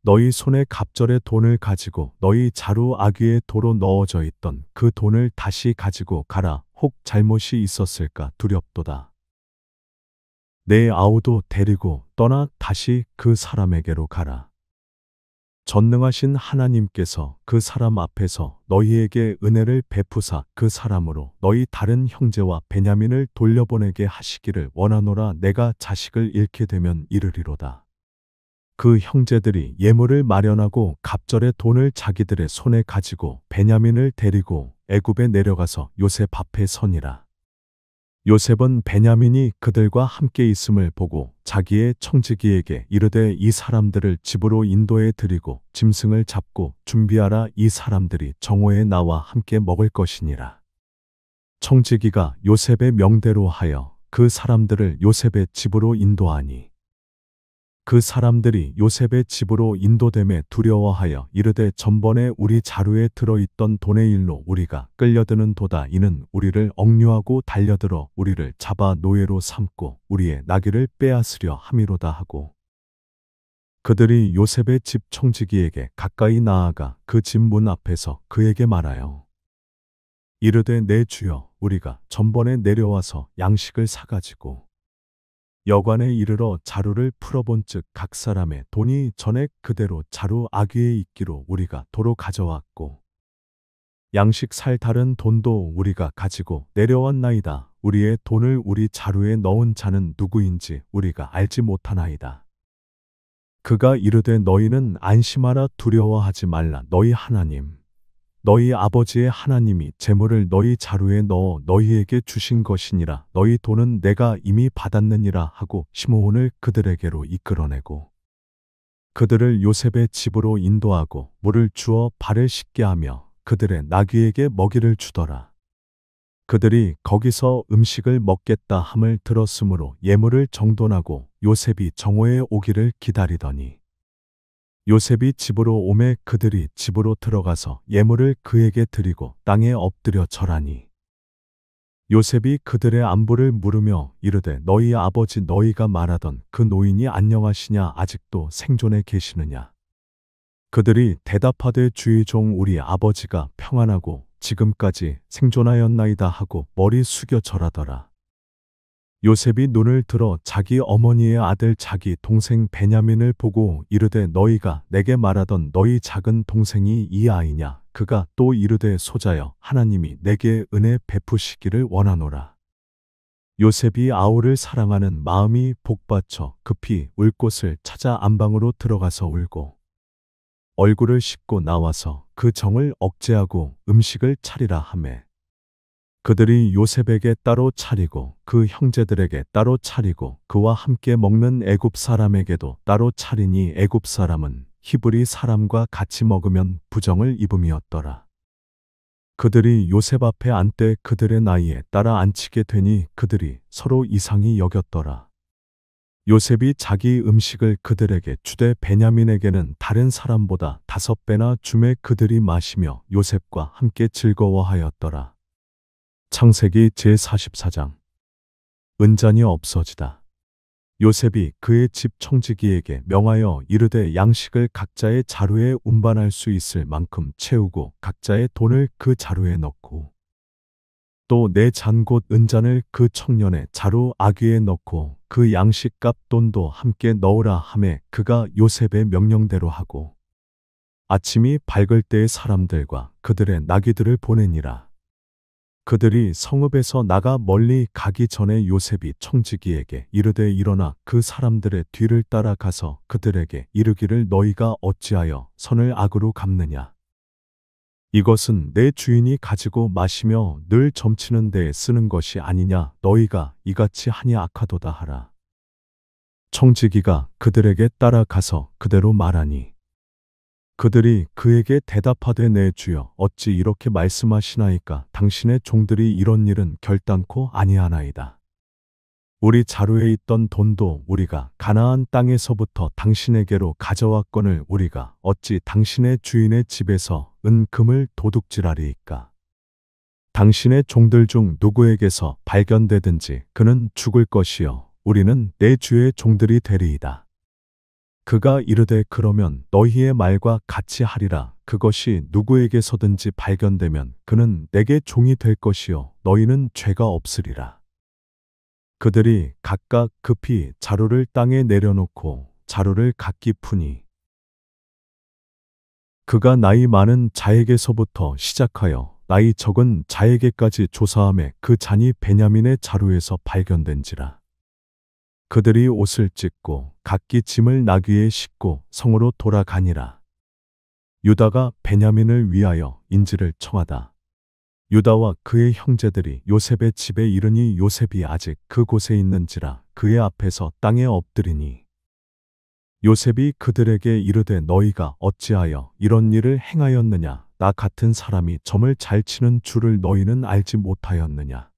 너희 손에 갑절의 돈을 가지고 너희 자루 아귀에 도로 넣어져 있던 그 돈을 다시 가지고 가라. 혹 잘못이 있었을까 두렵도다. 내 아우도 데리고 떠나 다시 그 사람에게로 가라. 전능하신 하나님께서 그 사람 앞에서 너희에게 은혜를 베푸사 그 사람으로 너희 다른 형제와 베냐민을 돌려보내게 하시기를 원하노라. 내가 자식을 잃게 되면 이르리로다. 그 형제들이 예물을 마련하고 갑절의 돈을 자기들의 손에 가지고 베냐민을 데리고 애굽에 내려가서 요셉 앞에 서니라. 요셉은 베냐민이 그들과 함께 있음을 보고 자기의 청지기에게 이르되 이 사람들을 집으로 인도해 드리고 짐승을 잡고 준비하라. 이 사람들이 정오에 나와 함께 먹을 것이니라. 청지기가 요셉의 명대로 하여 그 사람들을 요셉의 집으로 인도하니 그 사람들이 요셉의 집으로 인도됨에 두려워하여 이르되 전번에 우리 자루에 들어있던 돈의 일로 우리가 끌려드는 도다. 이는 우리를 억류하고 달려들어 우리를 잡아 노예로 삼고 우리의 나귀를 빼앗으려 함이로다 하고 그들이 요셉의 집 청지기에게 가까이 나아가 그 집 문 앞에서 그에게 말하여 이르되 내 주여 우리가 전번에 내려와서 양식을 사가지고 여관에 이르러 자루를 풀어본즉 각 사람의 돈이 전에 그대로 자루 아귀에 있기로 우리가 도로 가져왔고 양식 살 다른 돈도 우리가 가지고 내려왔나이다. 우리의 돈을 우리 자루에 넣은 자는 누구인지 우리가 알지 못하나이다. 그가 이르되 너희는 안심하라. 두려워하지 말라. 너희 하나님 너희 아버지의 하나님이 재물을 너희 자루에 넣어 너희에게 주신 것이니라. 너희 돈은 내가 이미 받았느니라 하고 시므온을 그들에게로 이끌어내고 그들을 요셉의 집으로 인도하고 물을 주어 발을 씻게 하며 그들의 나귀에게 먹이를 주더라. 그들이 거기서 음식을 먹겠다 함을 들었으므로 예물을 정돈하고 요셉이 정오에 오기를 기다리더니 요셉이 집으로 오매 그들이 집으로 들어가서 예물을 그에게 드리고 땅에 엎드려 절하니 요셉이 그들의 안부를 물으며 이르되 너희 아버지 너희가 말하던 그 노인이 안녕하시냐 아직도 생존해 계시느냐. 그들이 대답하되 주의 종 우리 아버지가 평안하고 지금까지 생존하였나이다 하고 머리 숙여 절하더라. 요셉이 눈을 들어 자기 어머니의 아들 자기 동생 베냐민을 보고 이르되 너희가 내게 말하던 너희 작은 동생이 이 아이냐. 그가 또 이르되 소자여 하나님이 내게 은혜 베푸시기를 원하노라. 요셉이 아우를 사랑하는 마음이 복받쳐 급히 울 곳을 찾아 안방으로 들어가서 울고 얼굴을 씻고 나와서 그 정을 억제하고 음식을 차리라 하매 그들이 요셉에게 따로 차리고 그 형제들에게 따로 차리고 그와 함께 먹는 애굽 사람에게도 따로 차리니 애굽 사람은 히브리 사람과 같이 먹으면 부정을 입음이었더라. 그들이 요셉 앞에 앉되 그들의 나이에 따라 앉히게 되니 그들이 서로 이상히 여겼더라. 요셉이 자기 음식을 그들에게 주되 베냐민에게는 다른 사람보다 5배나 주매 그들이 마시며 요셉과 함께 즐거워하였더라. 창세기 제44장. 은잔이 없어지다. 요셉이 그의 집 청지기에게 명하여 이르되 양식을 각자의 자루에 운반할 수 있을 만큼 채우고 각자의 돈을 그 자루에 넣고 또 내 잔곧 은잔을 그 청년의 자루 아귀에 넣고 그 양식값 돈도 함께 넣으라 하매 그가 요셉의 명령대로 하고 아침이 밝을 때의 사람들과 그들의 나귀들을 보내니라. 그들이 성읍에서 나가 멀리 가기 전에 요셉이 청지기에게 이르되 일어나 그 사람들의 뒤를 따라가서 그들에게 이르기를 너희가 어찌하여 선을 악으로 갚느냐. 이것은 내 주인이 가지고 마시며 늘 점치는 데에 쓰는 것이 아니냐. 너희가 이같이 하니 악하도다 하라. 청지기가 그들에게 따라가서 그대로 말하니 그들이 그에게 대답하되 내 주여 어찌 이렇게 말씀하시나이까. 당신의 종들이 이런 일은 결단코 아니하나이다. 우리 자루에 있던 돈도 우리가 가나안 땅에서부터 당신에게로 가져왔거늘 우리가 어찌 당신의 주인의 집에서 은금을 도둑질하리이까. 당신의 종들 중 누구에게서 발견되든지 그는 죽을 것이요 우리는 내 주의 종들이 되리이다. 그가 이르되 그러면 너희의 말과 같이 하리라. 그것이 누구에게서든지 발견되면 그는 내게 종이 될 것이요 너희는 죄가 없으리라. 그들이 각각 급히 자루를 땅에 내려놓고 자루를 각기 푸니 그가 나이 많은 자에게서부터 시작하여 나이 적은 자에게까지 조사하매 그 잔이 베냐민의 자루에서 발견된지라. 그들이 옷을 찢고 각기 짐을 나귀에 싣고 성으로 돌아가니라. 유다가 베냐민을 위하여 인지를 청하다. 유다와 그의 형제들이 요셉의 집에 이르니 요셉이 아직 그곳에 있는지라 그의 앞에서 땅에 엎드리니 요셉이 그들에게 이르되 너희가 어찌하여 이런 일을 행하였느냐 나 같은 사람이 점을 잘 치는 줄을 너희는 알지 못하였느냐.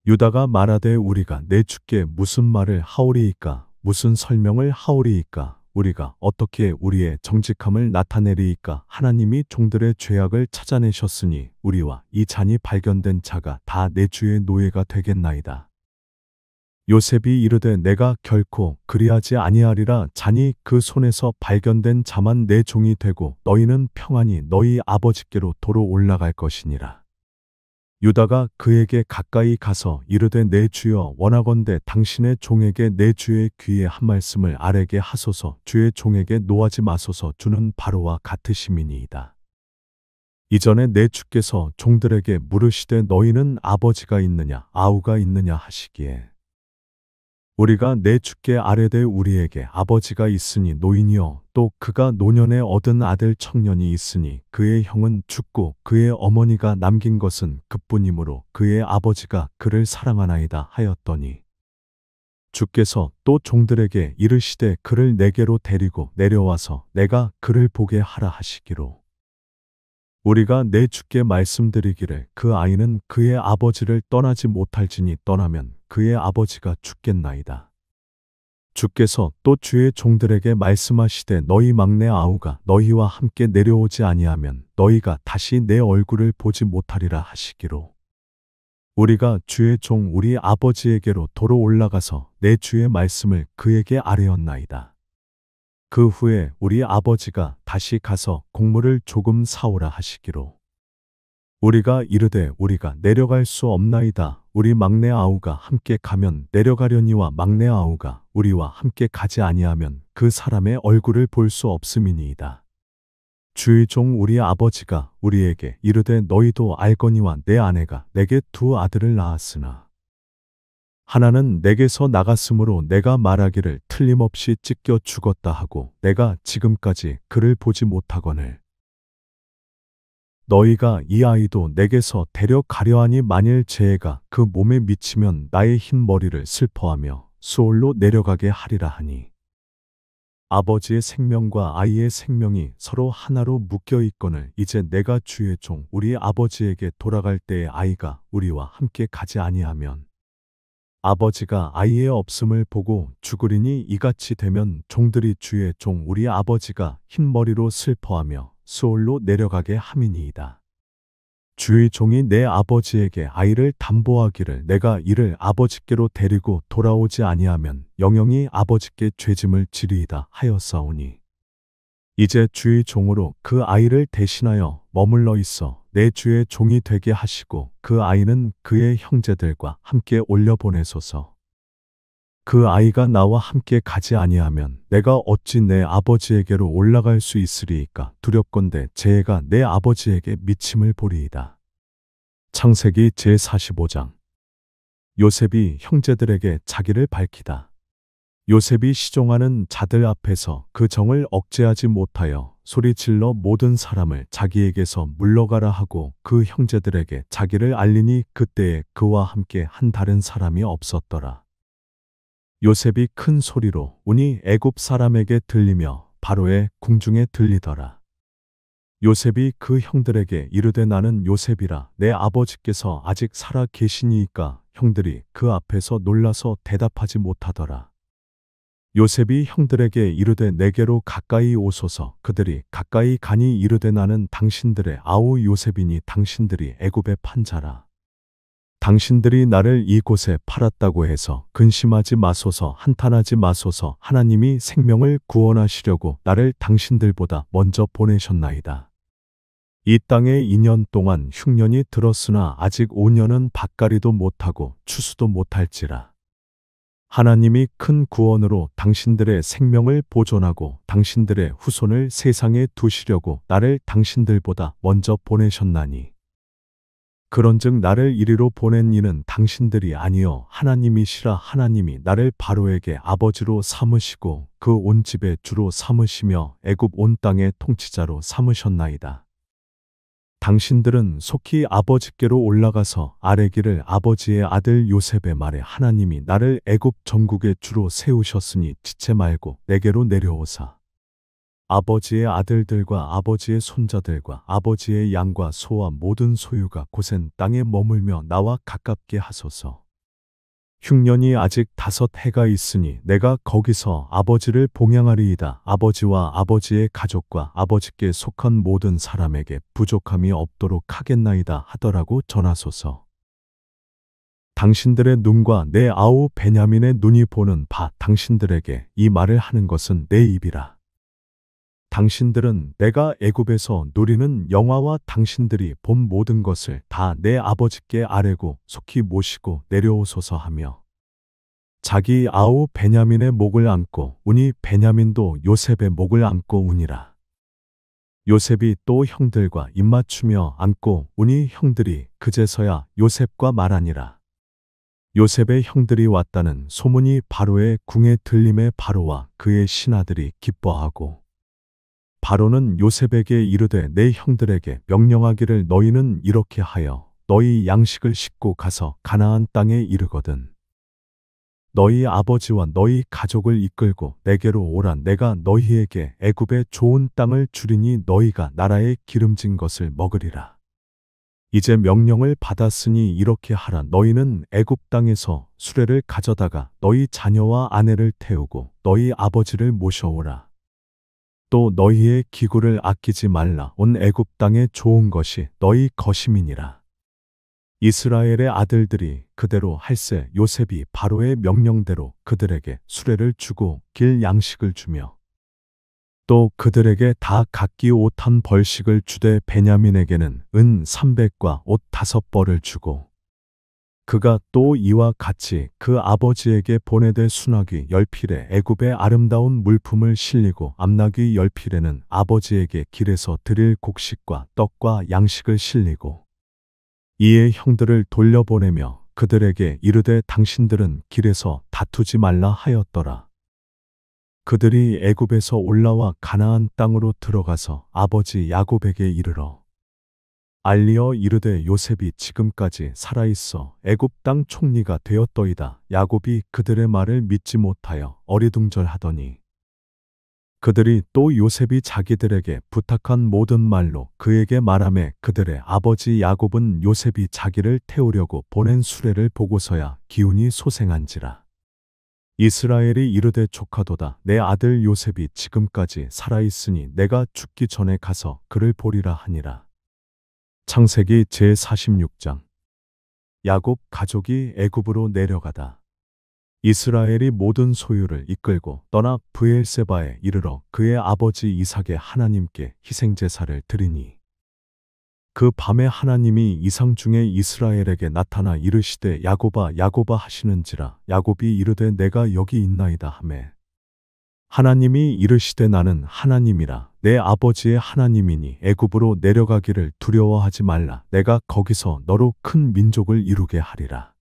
유다가 말하되 우리가 내 주께 무슨 말을 하오리이까 무슨 설명을 하오리이까 우리가 어떻게 우리의 정직함을 나타내리이까 하나님이 종들의 죄악을 찾아내셨으니 우리와 이 잔이 발견된 자가 다 내 주의 노예가 되겠나이다. 요셉이 이르되 내가 결코 그리하지 아니하리라 잔이 그 손에서 발견된 자만 내 종이 되고 너희는 평안히 너희 아버지께로 도로 올라갈 것이니라. 유다가 그에게 가까이 가서 이르되 내 주여 원하건대 당신의 종에게 내 주의 귀에 한 말씀을 아뢰게 하소서 주의 종에게 노하지 마소서 주는 바로와 같으심이니이다. 이전에 내 주께서 종들에게 물으시되 너희는 아버지가 있느냐 아우가 있느냐 하시기에 우리가 내 주께 아뢰되 우리에게 아버지가 있으니 노인이요 또 그가 노년에 얻은 아들 청년이 있으니 그의 형은 죽고 그의 어머니가 남긴 것은 그뿐이므로 그의 아버지가 그를 사랑하나이다 하였더니 주께서 또 종들에게 이르시되 그를 내게로 데리고 내려와서 내가 그를 보게 하라 하시기로 우리가 내 주께 말씀드리기를 그 아이는 그의 아버지를 떠나지 못할지니 떠나면 그의 아버지가 죽겠나이다. 주께서 또 주의 종들에게 말씀하시되 너희 막내 아우가 너희와 함께 내려오지 아니하면 너희가 다시 내 얼굴을 보지 못하리라 하시기로 우리가 주의 종 우리 아버지에게로 도로 올라가서 내 주의 말씀을 그에게 아뢰었나이다. 그 후에 우리 아버지가 다시 가서 곡물을 조금 사오라 하시기로 우리가 이르되 우리가 내려갈 수 없나이다. 우리 막내 아우가 함께 가면 내려가려니와 막내 아우가 우리와 함께 가지 아니하면 그 사람의 얼굴을 볼 수 없음이니이다. 주의 종 우리 아버지가 우리에게 이르되 너희도 알거니와 내 아내가 내게 두 아들을 낳았으나 하나는 내게서 나갔으므로 내가 말하기를 틀림없이 찢겨 죽었다 하고 내가 지금까지 그를 보지 못하거늘 너희가 이 아이도 내게서 데려가려 하니 만일 재해가 그 몸에 미치면 나의 흰 머리를 슬퍼하며 수올로 내려가게 하리라 하니 아버지의 생명과 아이의 생명이 서로 하나로 묶여 있거늘 이제 내가 주의 종 우리 아버지에게 돌아갈 때에 아이가 우리와 함께 가지 아니하면 아버지가 아이의 없음을 보고 죽으리니 이같이 되면 종들이 주의 종 우리 아버지가 흰 머리로 슬퍼하며 수올로 내려가게 함이니이다. 주의 종이 내 아버지에게 아이를 담보하기를 내가 이를 아버지께로 데리고 돌아오지 아니하면 영영이 아버지께 죄짐을 지리이다 하였사오니 이제 주의 종으로 그 아이를 대신하여 머물러 있어 내 주의 종이 되게 하시고 그 아이는 그의 형제들과 함께 올려보내소서. 그 아이가 나와 함께 가지 아니하면 내가 어찌 내 아버지에게로 올라갈 수 있으리이까 두렵건대 재해가 내 아버지에게 미침을 보리이다. 창세기 제45장 요셉이 형제들에게 자기를 밝히다. 요셉이 시종하는 자들 앞에서 그 정을 억제하지 못하여 소리질러 모든 사람을 자기에게서 물러가라 하고 그 형제들에게 자기를 알리니 그때에 그와 함께 한 다른 사람이 없었더라. 요셉이 큰 소리로 우니 애굽 사람에게 들리며 바로의 궁중에 들리더라. 요셉이 그 형들에게 이르되 나는 요셉이라 내 아버지께서 아직 살아 계시니이까 형들이 그 앞에서 놀라서 대답하지 못하더라. 요셉이 형들에게 이르되 내게로 가까이 오소서. 그들이 가까이 가니 이르되 나는 당신들의 아우 요셉이니 당신들이 애굽의 판자라. 당신들이 나를 이곳에 팔았다고 해서 근심하지 마소서 한탄하지 마소서 하나님이 생명을 구원하시려고 나를 당신들보다 먼저 보내셨나이다. 이 땅에 2년 동안 흉년이 들었으나 아직 5년은 밭가리도 못하고 추수도 못할지라. 하나님이 큰 구원으로 당신들의 생명을 보존하고 당신들의 후손을 세상에 두시려고 나를 당신들보다 먼저 보내셨나니 그런즉 나를 이리로 보낸 이는 당신들이 아니요 하나님이시라. 하나님이 나를 바로에게 아버지로 삼으시고 그 온 집의 주로 삼으시며 애굽 온 땅의 통치자로 삼으셨나이다. 당신들은 속히 아버지께로 올라가서 아뢰기를 아버지의 아들 요셉의 말에 하나님이 나를 애굽 전국의 주로 세우셨으니 지체 말고 내게로 내려오사 아버지의 아들들과 아버지의 손자들과 아버지의 양과 소와 모든 소유가 고센 땅에 머물며 나와 가깝게 하소서. 흉년이 아직 5해가 있으니 내가 거기서 아버지를 봉양하리이다. 아버지와 아버지의 가족과 아버지께 속한 모든 사람에게 부족함이 없도록 하겠나이다 하더라고 전하소서. 당신들의 눈과 내 아우 베냐민의 눈이 보는 바 당신들에게 이 말을 하는 것은 내 입이라. 당신들은 내가 애굽에서 누리는 영화와 당신들이 본 모든 것을 다 내 아버지께 아뢰고 속히 모시고 내려오소서 하며 자기 아우 베냐민의 목을 안고 우니 베냐민도 요셉의 목을 안고 우니라. 요셉이 또 형들과 입맞추며 안고 우니 형들이 그제서야 요셉과 말하니라. 요셉의 형들이 왔다는 소문이 바로의 궁에 들림에 바로와 그의 신하들이 기뻐하고 바로는 요셉에게 이르되 내 형들에게 명령하기를 너희는 이렇게 하여 너희 양식을 싣고 가서 가나안 땅에 이르거든 너희 아버지와 너희 가족을 이끌고 내게로 오라. 내가 너희에게 애굽의 좋은 땅을 주리니 너희가 나라의 기름진 것을 먹으리라. 이제 명령을 받았으니 이렇게 하라. 너희는 애굽 땅에서 수레를 가져다가 너희 자녀와 아내를 태우고 너희 아버지를 모셔오라. 또 너희의 기구를 아끼지 말라. 온 애굽 땅의 좋은 것이 너희 것임이니라. 이스라엘의 아들들이 그대로 할세 요셉이 바로의 명령대로 그들에게 수레를 주고 길 양식을 주며 또 그들에게 다 각기 옷 한 벌씩을 주되 베냐민에게는 은 300과 옷 5벌을 주고 그가 또 이와 같이 그 아버지에게 보내되 순하기 10필에 애굽의 아름다운 물품을 실리고 암나귀 10필에는 아버지에게 길에서 드릴 곡식과 떡과 양식을 실리고 이에 형들을 돌려보내며 그들에게 이르되 당신들은 길에서 다투지 말라 하였더라. 그들이 애굽에서 올라와 가나안 땅으로 들어가서 아버지 야곱에게 이르러 알리어 이르되 요셉이 지금까지 살아있어 애굽 땅 총리가 되었더이다. 야곱이 그들의 말을 믿지 못하여 어리둥절하더니 그들이 또 요셉이 자기들에게 부탁한 모든 말로 그에게 말하매 그들의 아버지 야곱은 요셉이 자기를 태우려고 보낸 수레를 보고서야 기운이 소생한지라. 이스라엘이 이르되 조카도다. 내 아들 요셉이 지금까지 살아있으니 내가 죽기 전에 가서 그를 보리라 하니라. 창세기 제46장. 야곱 가족이 애굽으로 내려가다. 이스라엘이 모든 소유를 이끌고 떠나 브엘세바에 이르러 그의 아버지 이삭의 하나님께 희생제사를 드리니 그 밤에 하나님이 이상 중에 이스라엘에게 나타나 이르시되 야곱아 야곱아 하시는지라. 야곱이 이르되 내가 여기 있나이다 하매 하나님이 이르시되 나는 하나님이라 내 아버지의 하나님이니 애굽으로 내려가기를 두려워하지 말라. 내가 거기서 너로 큰 민족을 이루게 하리라.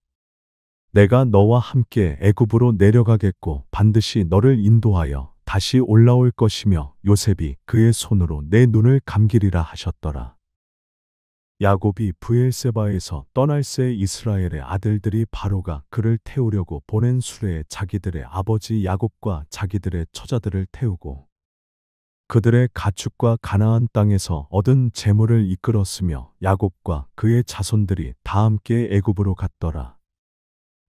내가 너와 함께 애굽으로 내려가겠고 반드시 너를 인도하여 다시 올라올 것이며 요셉이 그의 손으로 내 눈을 감기리라 하셨더라. 야곱이 브엘세바에서 떠날 새 이스라엘의 아들들이 바로가 그를 태우려고 보낸 수레에 자기들의 아버지 야곱과 자기들의 처자들을 태우고 그들의 가축과 가나안 땅에서 얻은 재물을 이끌었으며 야곱과 그의 자손들이 다 함께 애굽으로 갔더라.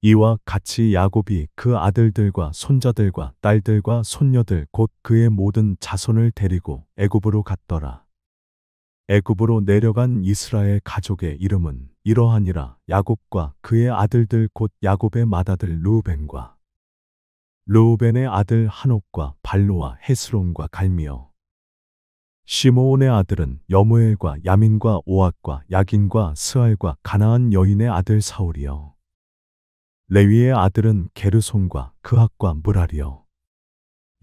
이와 같이 야곱이 그 아들들과 손자들과 딸들과 손녀들 곧 그의 모든 자손을 데리고 애굽으로 갔더라. 애굽으로 내려간 이스라엘 가족의 이름은 이러하니라. 야곱과 그의 아들들 곧 야곱의 맏아들 르우벤과 르우벤의 아들 한옥과 발로와 헤스론과 갈미어 시므온의 아들은 여무엘과 야민과 오앗과 야긴과 스알과 가나안 여인의 아들 사울이여 레위의 아들은 게르손과 그핫과 무랄이여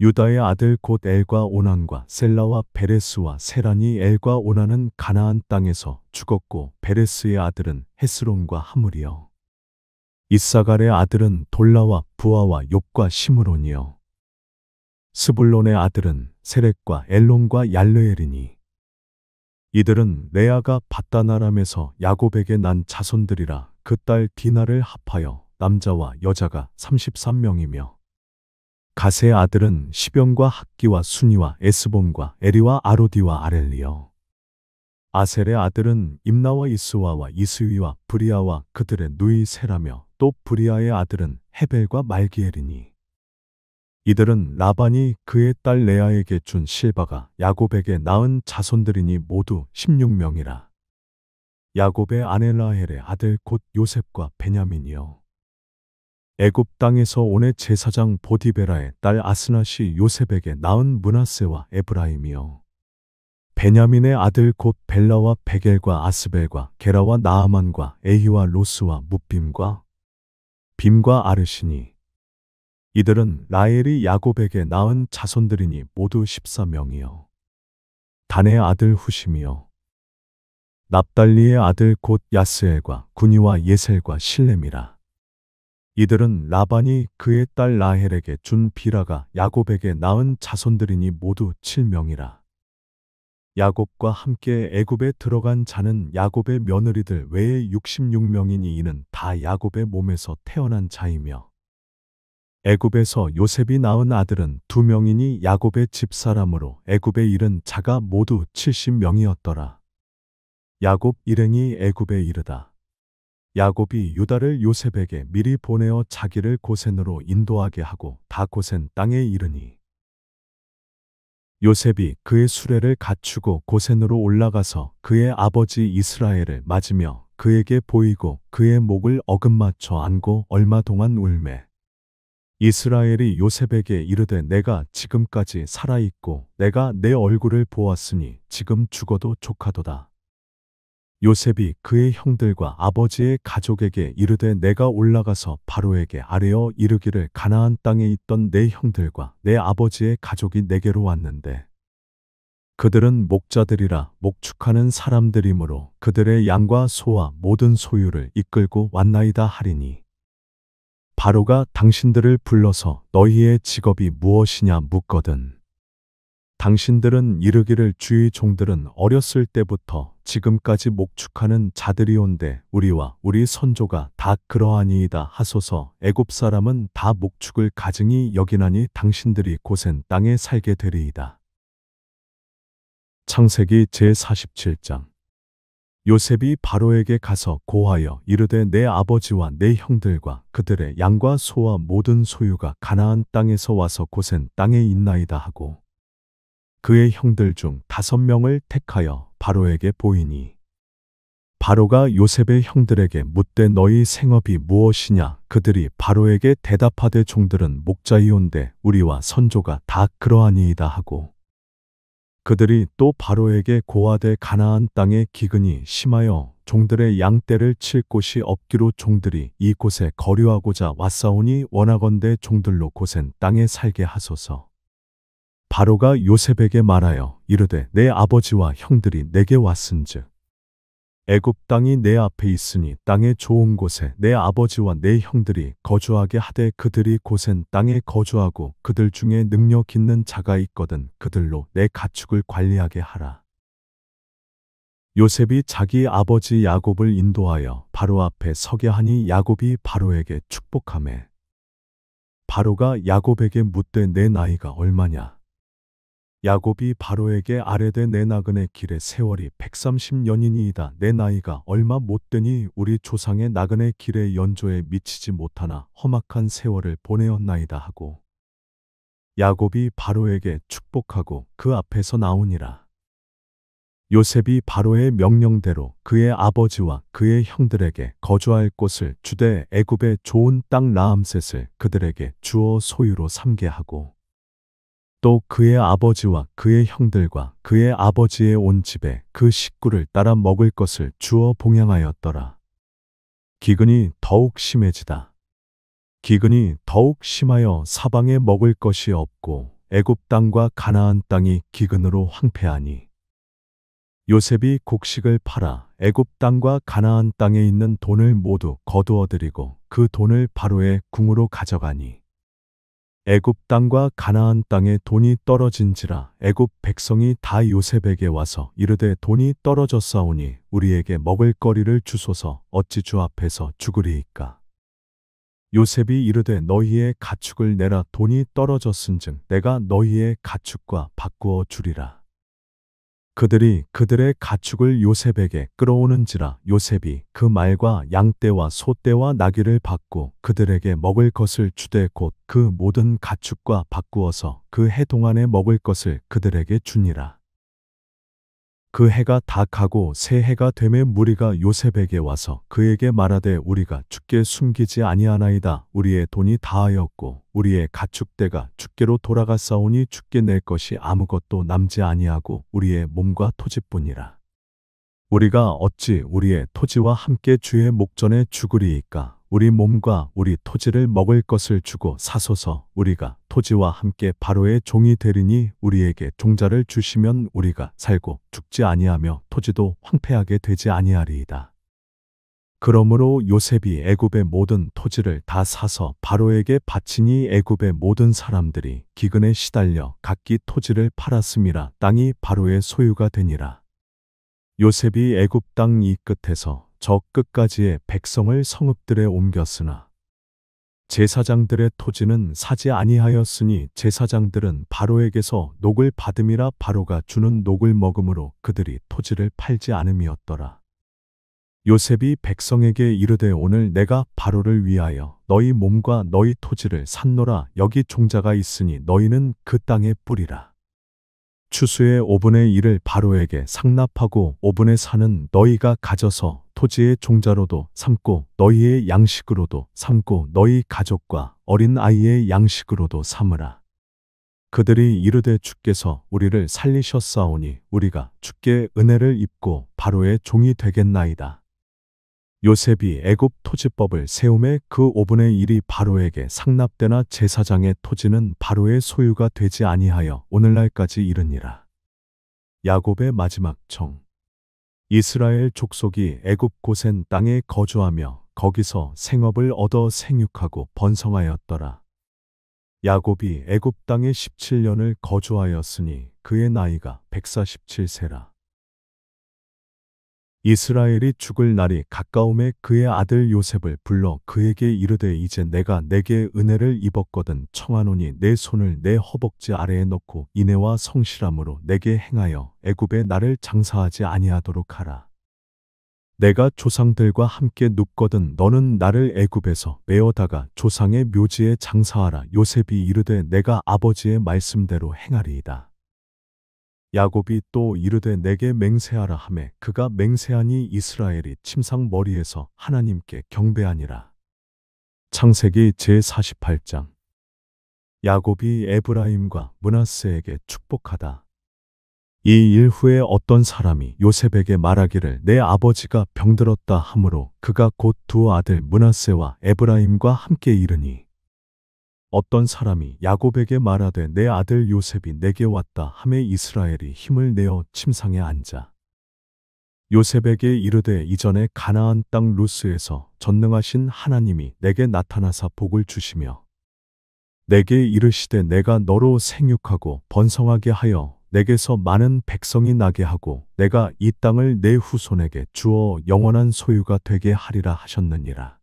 유다의 아들 곧 엘과 오난과 셀라와 베레스와 세란이 엘과 오난은 가나안 땅에서 죽었고 베레스의 아들은 헤스론과 하물이여 이사갈의 아들은 돌라와 부아와 욥과 시므론이여 스불론의 아들은 세렉과 엘론과 얄르엘이니 이들은 레아가 밧다나람에서 야곱에게 난 자손들이라. 그 딸 디나를 합하여 남자와 여자가 33명이며 가세의 아들은 시병과 학기와 순이와 에스본과 에리와 아로디와 아렐리여. 아셀의 아들은 임나와 이스와와 이스위와 브리아와 그들의 누이 세라며 또 브리아의 아들은 헤벨과 말기엘이니. 이들은 라반이 그의 딸 레아에게 준 실바가 야곱에게 낳은 자손들이니 모두 16명이라. 야곱의 아내 라헬의 아들 곧 요셉과 베냐민이요. 애굽 땅에서 온의 제사장 보디베라의 딸 아스낫이 요셉에게 낳은 므낫세와 에브라임이요. 베냐민의 아들 곧 벨라와 베겔과 아스벨과 게라와 나아만과 에히와 로스와 뭇빔과 빔과 아르시니. 이들은 라헬이 야곱에게 낳은 자손들이니 모두 14명이요. 단의 아들 후심이요. 납달리의 아들 곧 야스엘과 구니와 예셀과 실렘이라. 이들은 라반이 그의 딸 라헬에게 준 비라가 야곱에게 낳은 자손들이니 모두 7명이라. 야곱과 함께 애굽에 들어간 자는 야곱의 며느리들 외에 66명이니 이는 다 야곱의 몸에서 태어난 자이며 애굽에서 요셉이 낳은 아들은 2명이니 야곱의 집사람으로 애굽에 이른 자가 모두 70명이었더라. 야곱 일행이 애굽에 이르다. 야곱이 유다를 요셉에게 미리 보내어 자기를 고센으로 인도하게 하고 다 고센 땅에 이르니 요셉이 그의 수레를 갖추고 고센으로 올라가서 그의 아버지 이스라엘을 맞으며 그에게 보이고 그의 목을 어긋맞춰 안고 얼마 동안 울매 이스라엘이 요셉에게 이르되 내가 지금까지 살아있고 내가 내 얼굴을 보았으니 지금 죽어도 족하도다. 요셉이 그의 형들과 아버지의 가족에게 이르되 내가 올라가서 바로에게 아뢰어 이르기를 가나안 땅에 있던 내 형들과 내 아버지의 가족이 내게로 왔는데 그들은 목자들이라 목축하는 사람들이므로 그들의 양과 소와 모든 소유를 이끌고 왔나이다 하리니 바로가 당신들을 불러서 너희의 직업이 무엇이냐 묻거든 당신들은 이르기를 주의 종들은 어렸을 때부터 지금까지 목축하는 자들이온데 우리와 우리 선조가 다 그러하니이다 하소서. 애굽 사람은 다 목축을 가증히 여기나니 당신들이 고센 땅에 살게 되리이다. 창세기 제47장. 요셉이 바로에게 가서 고하여 이르되 내 아버지와 내 형들과 그들의 양과 소와 모든 소유가 가나안 땅에서 와서 고센 땅에 있나이다 하고 그의 형들 중 5명을 택하여 바로에게 보이니 바로가 요셉의 형들에게 묻되 너희 생업이 무엇이냐 그들이 바로에게 대답하되 종들은 목자이온데 우리와 선조가 다 그러하니이다 하고 그들이 또 바로에게 고하되 가나안 땅에 기근이 심하여 종들의 양떼를 칠 곳이 없기로 종들이 이곳에 거류하고자 왔사오니 원하건대 종들로 고센 땅에 살게 하소서. 바로가 요셉에게 말하여 이르되 내 아버지와 형들이 내게 왔은즉 애굽 땅이 내 앞에 있으니 땅의 좋은 곳에 내 아버지와 내 형들이 거주하게 하되 그들이 고센 땅에 거주하고 그들 중에 능력 있는 자가 있거든 그들로 내 가축을 관리하게 하라. 요셉이 자기 아버지 야곱을 인도하여 바로 앞에 서게 하니 야곱이 바로에게 축복하매 바로가 야곱에게 묻되 내 나이가 얼마냐 야곱이 바로에게 아뢰되 내 나그네 길의 세월이 130년이니이다. 내 나이가 얼마 못되니 우리 조상의 나그네 길의 연조에 미치지 못하나 험악한 세월을 보내었나이다 하고 야곱이 바로에게 축복하고 그 앞에서 나오니라. 요셉이 바로의 명령대로 그의 아버지와 그의 형들에게 거주할 곳을 주되 애굽의 좋은 땅 라암셋을 그들에게 주어 소유로 삼게 하고 또 그의 아버지와 그의 형들과 그의 아버지의 온 집에 그 식구를 따라 먹을 것을 주어 봉양하였더라. 기근이 더욱 심해지다. 기근이 더욱 심하여 사방에 먹을 것이 없고 애굽 땅과 가나안 땅이 기근으로 황폐하니 요셉이 곡식을 팔아 애굽 땅과 가나안 땅에 있는 돈을 모두 거두어들이고 그 돈을 바로의 궁으로 가져가니 애굽 땅과 가나안 땅에 돈이 떨어진지라. 애굽 백성이 다 요셉에게 와서 이르되 돈이 떨어졌사오니 우리에게 먹을 거리를 주소서. 어찌 주 앞에서 죽으리이까. 요셉이 이르되 너희의 가축을 내라. 돈이 떨어졌은즉 내가 너희의 가축과 바꾸어 주리라. 그들이 그들의 가축을 요셉에게 끌어오는지라. 요셉이 그 말과 양떼와 소떼와 나귀를 받고 그들에게 먹을 것을 주되 곧 그 모든 가축과 바꾸어서 그 해 동안에 먹을 것을 그들에게 주니라. 그 해가 다 가고 새 해가 되매 무리가 요셉에게 와서 그에게 말하되 우리가 주께 숨기지 아니하나이다. 우리의 돈이 다하였고 우리의 가축대가 주께로 돌아갔사오니 주께 낼 것이 아무것도 남지 아니하고 우리의 몸과 토지뿐이라. 우리가 어찌 우리의 토지와 함께 주의 목전에 죽으리이까. 우리 몸과 우리 토지를 먹을 것을 주고 사소서. 우리가 토지와 함께 바로의 종이 되리니 우리에게 종자를 주시면 우리가 살고 죽지 아니하며 토지도 황폐하게 되지 아니하리이다. 그러므로 요셉이 애굽의 모든 토지를 다 사서 바로에게 바치니 애굽의 모든 사람들이 기근에 시달려 각기 토지를 팔았음이라. 땅이 바로의 소유가 되니라. 요셉이 애굽 땅 이 끝에서 저 끝까지의 백성을 성읍들에 옮겼으나 제사장들의 토지는 사지 아니하였으니 제사장들은 바로에게서 녹을 받음이라. 바로가 주는 녹을 먹음으로 그들이 토지를 팔지 않음이었더라. 요셉이 백성에게 이르되 오늘 내가 바로를 위하여 너희 몸과 너희 토지를 샀노라. 여기 종자가 있으니 너희는 그 땅에 뿌리라. 추수의 5분의 1을 바로에게 상납하고 5분의 4는 너희가 가져서 토지의 종자로도 삼고 너희의 양식으로도 삼고 너희 가족과 어린 아이의 양식으로도 삼으라. 그들이 이르되 주께서 우리를 살리셨사오니 우리가 주께 은혜를 입고 바로의 종이 되겠나이다. 요셉이 애굽 토지법을 세우매 그 5분의 1이 바로에게 상납되나 제사장의 토지는 바로의 소유가 되지 아니하여 오늘날까지 이르니라. 야곱의 마지막 청. 이스라엘 족속이 애굽 고센 땅에 거주하며 거기서 생업을 얻어 생육하고 번성하였더라. 야곱이 애굽 땅에 17년을 거주하였으니 그의 나이가 147세라. 이스라엘이 죽을 날이 가까움에 그의 아들 요셉을 불러 그에게 이르되 이제 내가 내게 은혜를 입었거든 청하노니 내 손을 내 허벅지 아래에 넣고 인애와 성실함으로 내게 행하여 애굽에 나를 장사하지 아니하도록 하라. 내가 조상들과 함께 눕거든 너는 나를 애굽에서 메어다가 조상의 묘지에 장사하라. 요셉이 이르되 내가 아버지의 말씀대로 행하리이다. 야곱이 또 이르되 내게 맹세하라 하매 그가 맹세하니 이스라엘이 침상 머리에서 하나님께 경배하니라. 창세기 제48장. 야곱이 에브라임과 므낫세에게 축복하다. 이 일 후에 어떤 사람이 요셉에게 말하기를 내 아버지가 병들었다 하므로 그가 곧 두 아들 므낫세와 에브라임과 함께 이르니 어떤 사람이 야곱에게 말하되 내 아들 요셉이 내게 왔다 하매 이스라엘이 힘을 내어 침상에 앉아 요셉에게 이르되 이전에 가나안 땅 루스에서 전능하신 하나님이 내게 나타나사 복을 주시며 내게 이르시되 내가 너로 생육하고 번성하게 하여 내게서 많은 백성이 나게 하고 내가 이 땅을 내 후손에게 주어 영원한 소유가 되게 하리라 하셨느니라.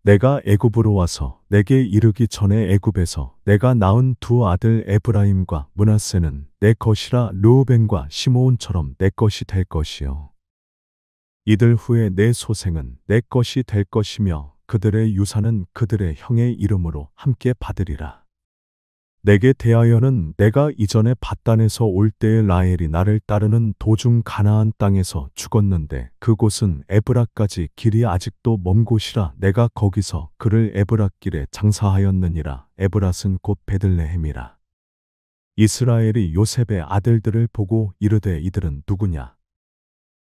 내가 애굽으로 와서 내게 이르기 전에 애굽에서 내가 낳은 두 아들 에브라임과 므낫세는 내 것이라. 르우벤과 시므온처럼 내 것이 될 것이요 이들 후에 내 소생은 내 것이 될 것이며 그들의 유산은 그들의 형의 이름으로 함께 받으리라. 내게 대하여는 내가 이전에 밧단에서 올 때에 라헬이 나를 따르는 도중 가나안 땅에서 죽었는데 그곳은 에브라까지 길이 아직도 먼 곳이라. 내가 거기서 그를 에브라길에 장사하였느니라. 에브랏은 곧 베들레헴이라. 이스라엘이 요셉의 아들들을 보고 이르되 이들은 누구냐?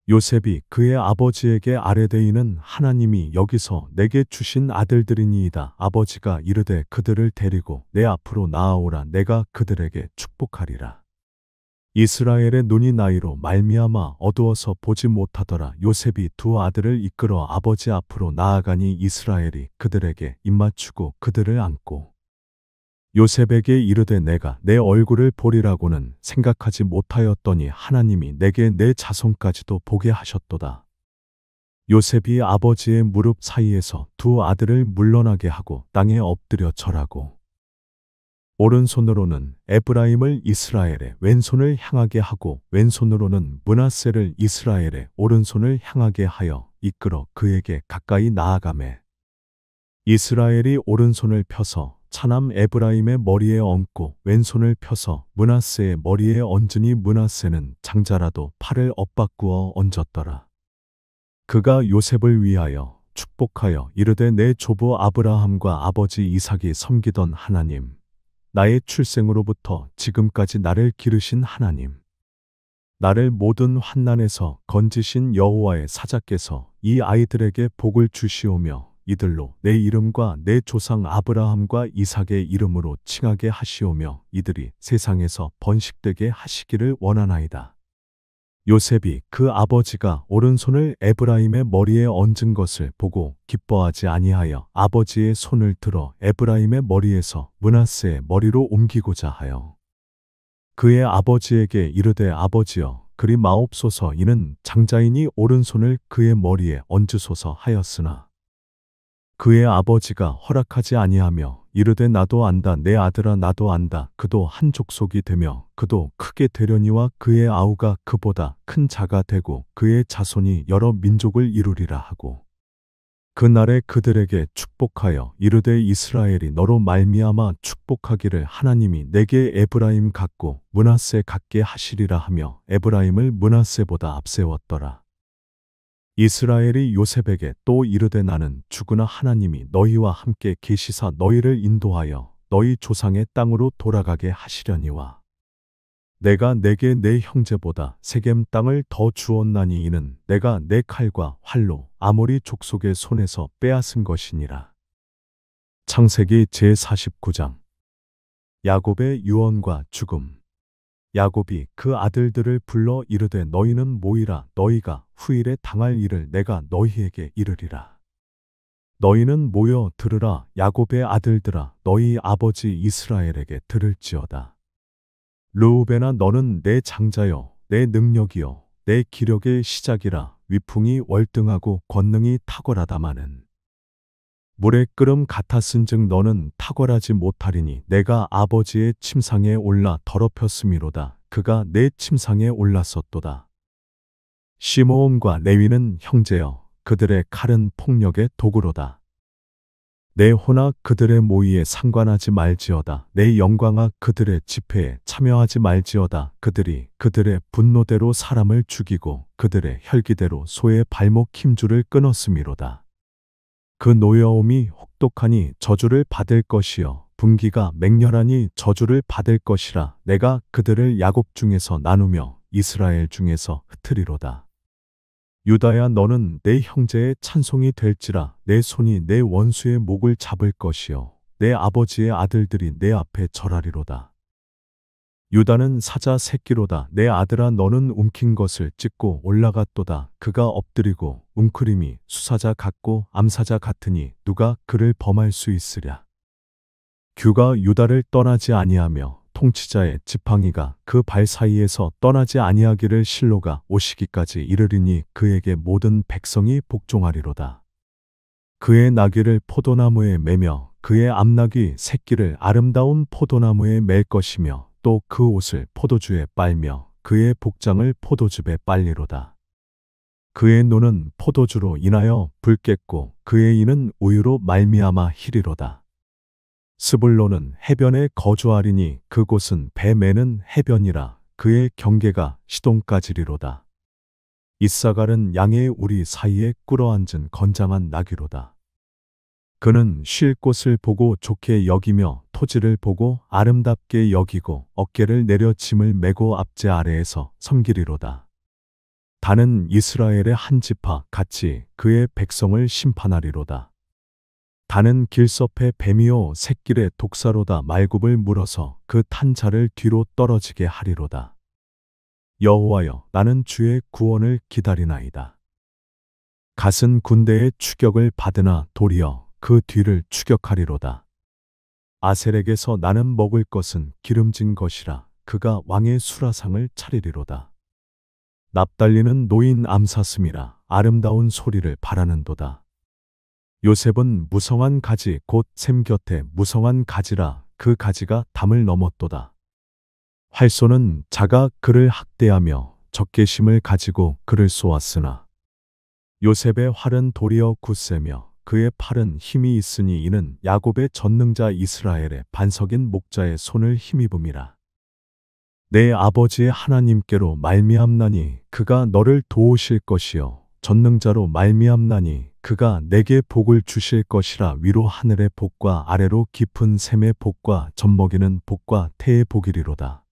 요셉이 그의 아버지에게 아뢰되이는 하나님이 여기서 내게 주신 아들들이니이다. 아버지가 이르되 그들을 데리고 내 앞으로 나아오라. 내가 그들에게 축복하리라. 이스라엘의 눈이 나이로 말미암아 어두워서 보지 못하더라. 요셉이 두 아들을 이끌어 아버지 앞으로 나아가니 이스라엘이 그들에게 입맞추고 그들을 안고 요셉에게 이르되 내가 내 얼굴을 보리라고는 생각하지 못하였더니 하나님이 내게 내 자손까지도 보게 하셨도다. 요셉이 아버지의 무릎 사이에서 두 아들을 물러나게 하고 땅에 엎드려 절하고 오른손으로는 에브라임을 이스라엘의 왼손을 향하게 하고 왼손으로는 므낫세를 이스라엘의 오른손을 향하게 하여 이끌어 그에게 가까이 나아가매 이스라엘이 오른손을 펴서 차남 에브라임의 머리에 얹고 왼손을 펴서 므낫세의 머리에 얹으니 므낫세는 장자라도 팔을 엇바꾸어 얹었더라. 그가 요셉을 위하여 축복하여 이르되 내 조부 아브라함과 아버지 이삭이 섬기던 하나님, 나의 출생으로부터 지금까지 나를 기르신 하나님, 나를 모든 환난에서 건지신 여호와의 사자께서 이 아이들에게 복을 주시오며 이들로 내 이름과 내 조상 아브라함과 이삭의 이름으로 칭하게 하시오며 이들이 세상에서 번식되게 하시기를 원하나이다. 요셉이 그 아버지가 오른손을 에브라임의 머리에 얹은 것을 보고 기뻐하지 아니하여 아버지의 손을 들어 에브라임의 머리에서 므낫세의 머리로 옮기고자 하여 그의 아버지에게 이르되 아버지여 그리 마옵소서 이는 장자이니 오른손을 그의 머리에 얹으소서 하였으나 그의 아버지가 허락하지 아니하며 이르되 나도 안다 내 아들아 나도 안다 그도 한 족속이 되며 그도 크게 되려니와 그의 아우가 그보다 큰 자가 되고 그의 자손이 여러 민족을 이루리라 하고 그날에 그들에게 축복하여 이르되 이스라엘이 너로 말미암아 축복하기를 하나님이 내게 에브라임 같고 므낫세 같게 하시리라 하며 에브라임을 므낫세보다 앞세웠더라. 이스라엘이 요셉에게 또 이르되 나는 죽으나 하나님이 너희와 함께 계시사 너희를 인도하여 너희 조상의 땅으로 돌아가게 하시려니와 내가 내게 내 형제보다 세겜 땅을 더 주었나니 이는 내가 내 칼과 활로 아모리 족속의 손에서 빼앗은 것이니라. 창세기 제49장 야곱의 유언과 죽음. 야곱이 그 아들들을 불러 이르되 너희는 모이라 너희가 후일에 당할 일을 내가 너희에게 이르리라. 너희는 모여 들으라 야곱의 아들들아 너희 아버지 이스라엘에게 들을지어다. 르우벤아 너는 내 장자여 내 능력이여 내 기력의 시작이라 위풍이 월등하고 권능이 탁월하다마는 물의 끓음 같았은즉 너는 탁월하지 못하리니 내가 아버지의 침상에 올라 더럽혔음이로다. 그가 내 침상에 올랐었도다. 시므온과 레위는 형제여 그들의 칼은 폭력의 도구로다. 내 호나 그들의 모의에 상관하지 말지어다. 내 영광아 그들의 집회에 참여하지 말지어다. 그들이 그들의 분노대로 사람을 죽이고 그들의 혈기대로 소의 발목 힘줄을 끊었음이로다. 그 노여움이 혹독하니 저주를 받을 것이요 분기가 맹렬하니 저주를 받을 것이라. 내가 그들을 야곱 중에서 나누며 이스라엘 중에서 흩으리로다. 유다야 너는 내 형제의 찬송이 될지라. 내 손이 내 원수의 목을 잡을 것이요 내 아버지의 아들들이 내 앞에 절하리로다. 유다는 사자 새끼로다. 내 아들아 너는 움킨 것을 찢고 올라갔도다. 그가 엎드리고 웅크림이 수사자 같고 암사자 같으니 누가 그를 범할 수 있으랴. 규가 유다를 떠나지 아니하며 통치자의 지팡이가 그 발 사이에서 떠나지 아니하기를 실로가 오시기까지 이르리니 그에게 모든 백성이 복종하리로다. 그의 나귀를 포도나무에 매며 그의 암나귀 새끼를 아름다운 포도나무에 맬 것이며 또 그 옷을 포도주에 빨며 그의 복장을 포도즙에 빨리로다. 그의 눈은 포도주로 인하여 붉겠고 그의 이는 우유로 말미암아 희리로다. 스불론은 해변에 거주하리니 그곳은 배 매는 해변이라. 그의 경계가 시돈까지리로다. 이사갈은 양의 우리 사이에 꿇어앉은 건장한 나귀로다. 그는 쉴 곳을 보고 좋게 여기며 토지를 보고 아름답게 여기고 어깨를 내려 짐을 메고 앞제 아래에서 섬기리로다. 다는 이스라엘의 한 지파 같이 그의 백성을 심판하리로다. 다는 길섭의 뱀이요 새길의 독사로다. 말굽을 물어서 그 탄 자를 뒤로 떨어지게 하리로다. 여호와여 나는 주의 구원을 기다리나이다. 갓은 군대의 추격을 받으나 도리어 그 뒤를 추격하리로다. 아셀에게서 나는 먹을 것은 기름진 것이라 그가 왕의 수라상을 차리리로다. 납달리는 노인 암사슴이라 아름다운 소리를 바라는도다. 요셉은 무성한 가지 곧 샘 곁에 무성한 가지라 그 가지가 담을 넘었도다. 활소는 자가 그를 학대하며 적개심을 가지고 그를 쏘았으나 요셉의 활은 도리어 굳세며 그의 팔은 힘이 있으니 이는 야곱의 전능자 이스라엘의 반석인 목자의 손을 힘입음이라. 내 아버지의 하나님께로 말미암나니 그가 너를 도우실 것이요 전능자로 말미암나니 그가 내게 복을 주실 것이라. 위로 하늘의 복과 아래로 깊은 샘의 복과 젖먹이는 복과 태의 복이리로다.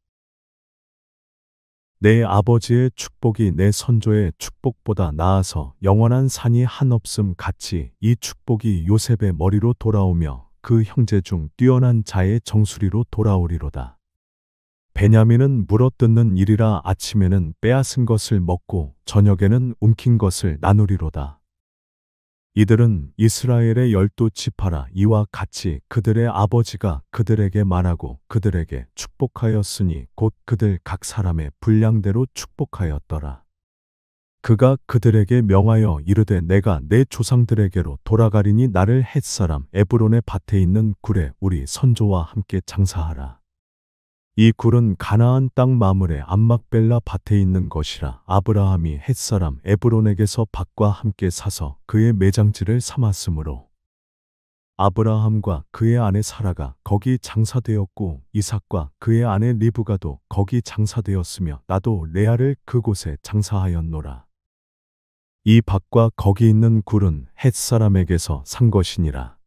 내 아버지의 축복이 내 선조의 축복보다 나아서 영원한 산이 한없음 같이 이 축복이 요셉의 머리로 돌아오며 그 형제 중 뛰어난 자의 정수리로 돌아오리로다. 베냐민은 물어뜯는 일이라 아침에는 빼앗은 것을 먹고 저녁에는 움킨 것을 나누리로다. 이들은 이스라엘의 12지파라. 이와 같이 그들의 아버지가 그들에게 말하고 그들에게 축복하였으니 곧 그들 각 사람의 분량대로 축복하였더라. 그가 그들에게 명하여 이르되 내가 내 조상들에게로 돌아가리니 나를 헷사람 에브론의 밭에 있는 굴에 우리 선조와 함께 장사하라. 이 굴은 가나안 땅 마물의 암막벨라 밭에 있는 것이라. 아브라함이 헷사람 에브론에게서 밭과 함께 사서 그의 매장지를 삼았으므로 아브라함과 그의 아내 사라가 거기 장사되었고 이삭과 그의 아내 리브가도 거기 장사되었으며 나도 레아를 그곳에 장사하였노라. 이 밭과 거기 있는 굴은 헷사람에게서 산 것이니라.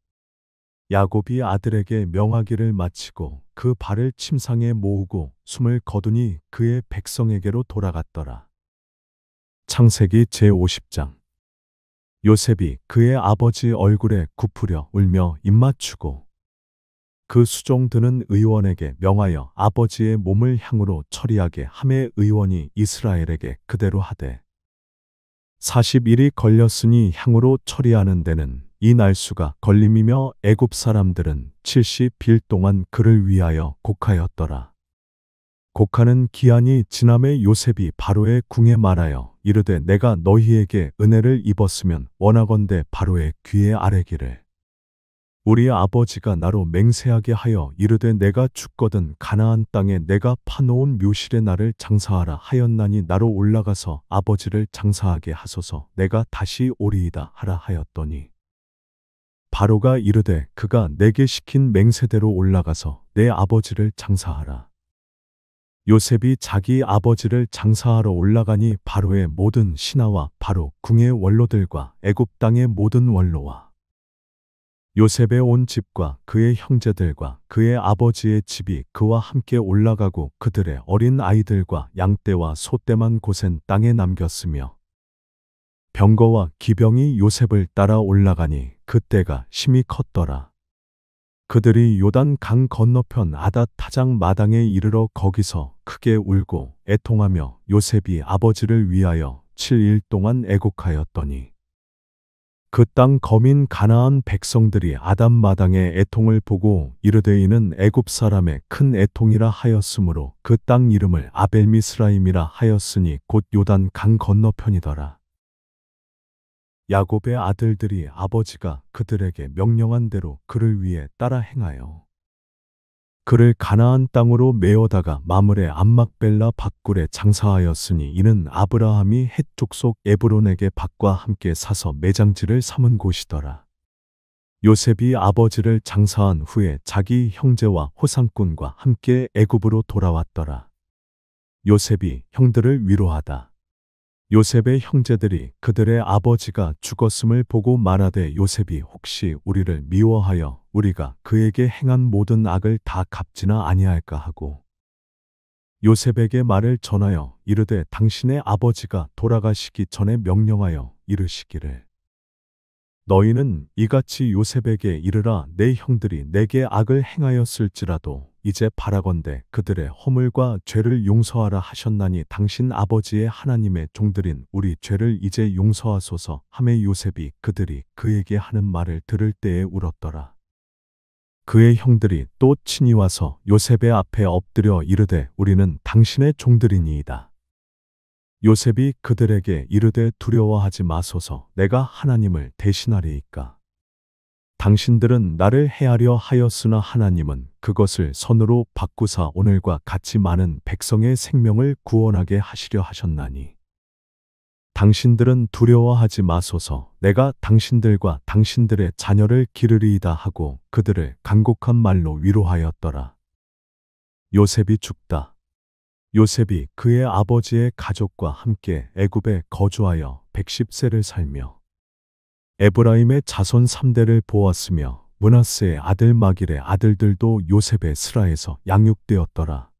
야곱이 아들에게 명하기를 마치고 그 발을 침상에 모으고 숨을 거두니 그의 백성에게로 돌아갔더라. 창세기 제50장. 요셉이 그의 아버지 얼굴에 굽으려 울며 입맞추고 그 수종 드는 의원에게 명하여 아버지의 몸을 향으로 처리하게 하매 의원이 이스라엘에게 그대로 하되 40일이 걸렸으니 향으로 처리하는 데는 이 날수가 걸림이며 애굽 사람들은 70일 동안 그를 위하여 곡하였더라. 곡하는 기한이 지남에 요셉이 바로의 궁에 말하여 이르되 내가 너희에게 은혜를 입었으면 원하건대 바로의 귀에 아뢰기를 우리 아버지가 나로 맹세하게 하여 이르되 내가 죽거든 가나안 땅에 내가 파놓은 묘실에 나를 장사하라 하였나니 나로 올라가서 아버지를 장사하게 하소서 내가 다시 오리이다 하라 하였더니 바로가 이르되 그가 내게 시킨 맹세대로 올라가서 내 아버지를 장사하라. 요셉이 자기 아버지를 장사하러 올라가니 바로의 모든 신하와 바로 궁의 원로들과 애굽 땅의 모든 원로와 요셉의 온 집과 그의 형제들과 그의 아버지의 집이 그와 함께 올라가고 그들의 어린 아이들과 양떼와 소떼만 고센 땅에 남겼으며 병거와 기병이 요셉을 따라 올라가니 그때가 심히 컸더라. 그들이 요단 강 건너편 아닷 타장 마당에 이르러 거기서 크게 울고 애통하며 요셉이 아버지를 위하여 7일 동안 애곡하였더니 그 땅 거민 가나안 백성들이 아담 마당의 애통을 보고 이르되 이는 애굽 사람의 큰 애통이라 하였으므로 그 땅 이름을 아벨미스라임이라 하였으니 곧 요단 강 건너편이더라. 야곱의 아들들이 아버지가 그들에게 명령한 대로 그를 위해 따라 행하여 그를 가나안 땅으로 메어다가 마물의 암막벨라 밭굴에 장사하였으니 이는 아브라함이 헷 족속 에브론에게 밭과 함께 사서 매장지를 삼은 곳이더라. 요셉이 아버지를 장사한 후에 자기 형제와 호상꾼과 함께 애굽으로 돌아왔더라. 요셉이 형들을 위로하다. 요셉의 형제들이 그들의 아버지가 죽었음을 보고 말하되 요셉이 혹시 우리를 미워하여 우리가 그에게 행한 모든 악을 다 갚지나 아니할까 하고 요셉에게 말을 전하여 이르되 당신의 아버지가 돌아가시기 전에 명령하여 이르시기를 너희는 이같이 요셉에게 이르라 내 형들이 내게 악을 행하였을지라도 이제 바라건대 그들의 허물과 죄를 용서하라 하셨나니 당신 아버지의 하나님의 종들인 우리 죄를 이제 용서하소서 하매 요셉이 그들이 그에게 하는 말을 들을 때에 울었더라. 그의 형들이 또 친히 와서 요셉의 앞에 엎드려 이르되 우리는 당신의 종들이니이다. 요셉이 그들에게 이르되 두려워하지 마소서. 내가 하나님을 대신하리이까. 당신들은 나를 해하려 하였으나 하나님은 그것을 선으로 바꾸사 오늘과 같이 많은 백성의 생명을 구원하게 하시려 하셨나니 당신들은 두려워하지 마소서. 내가 당신들과 당신들의 자녀를 기르리이다 하고 그들을 간곡한 말로 위로하였더라. 요셉이 죽다. 요셉이 그의 아버지의 가족과 함께 애굽에 거주하여 110세를 살며 에브라임의 자손 3대를 보았으며 므낫세의 아들 마길의 아들들도 요셉의 스라에서 양육되었더라.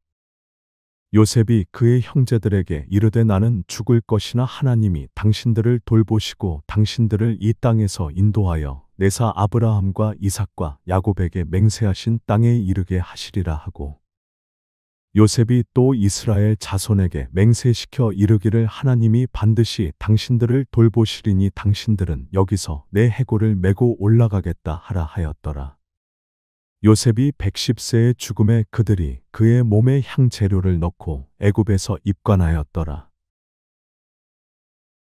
요셉이 그의 형제들에게 이르되 나는 죽을 것이나 하나님이 당신들을 돌보시고 당신들을 이 땅에서 인도하여 내사 아브라함과 이삭과 야곱에게 맹세하신 땅에 이르게 하시리라 하고 요셉이 또 이스라엘 자손에게 맹세시켜 이르기를 하나님이 반드시 당신들을 돌보시리니 당신들은 여기서 내 해골을 메고 올라가겠다 하라 하였더라. 요셉이 110세의 죽음에 그들이 그의 몸에 향재료를 넣고 애굽에서 입관하였더라.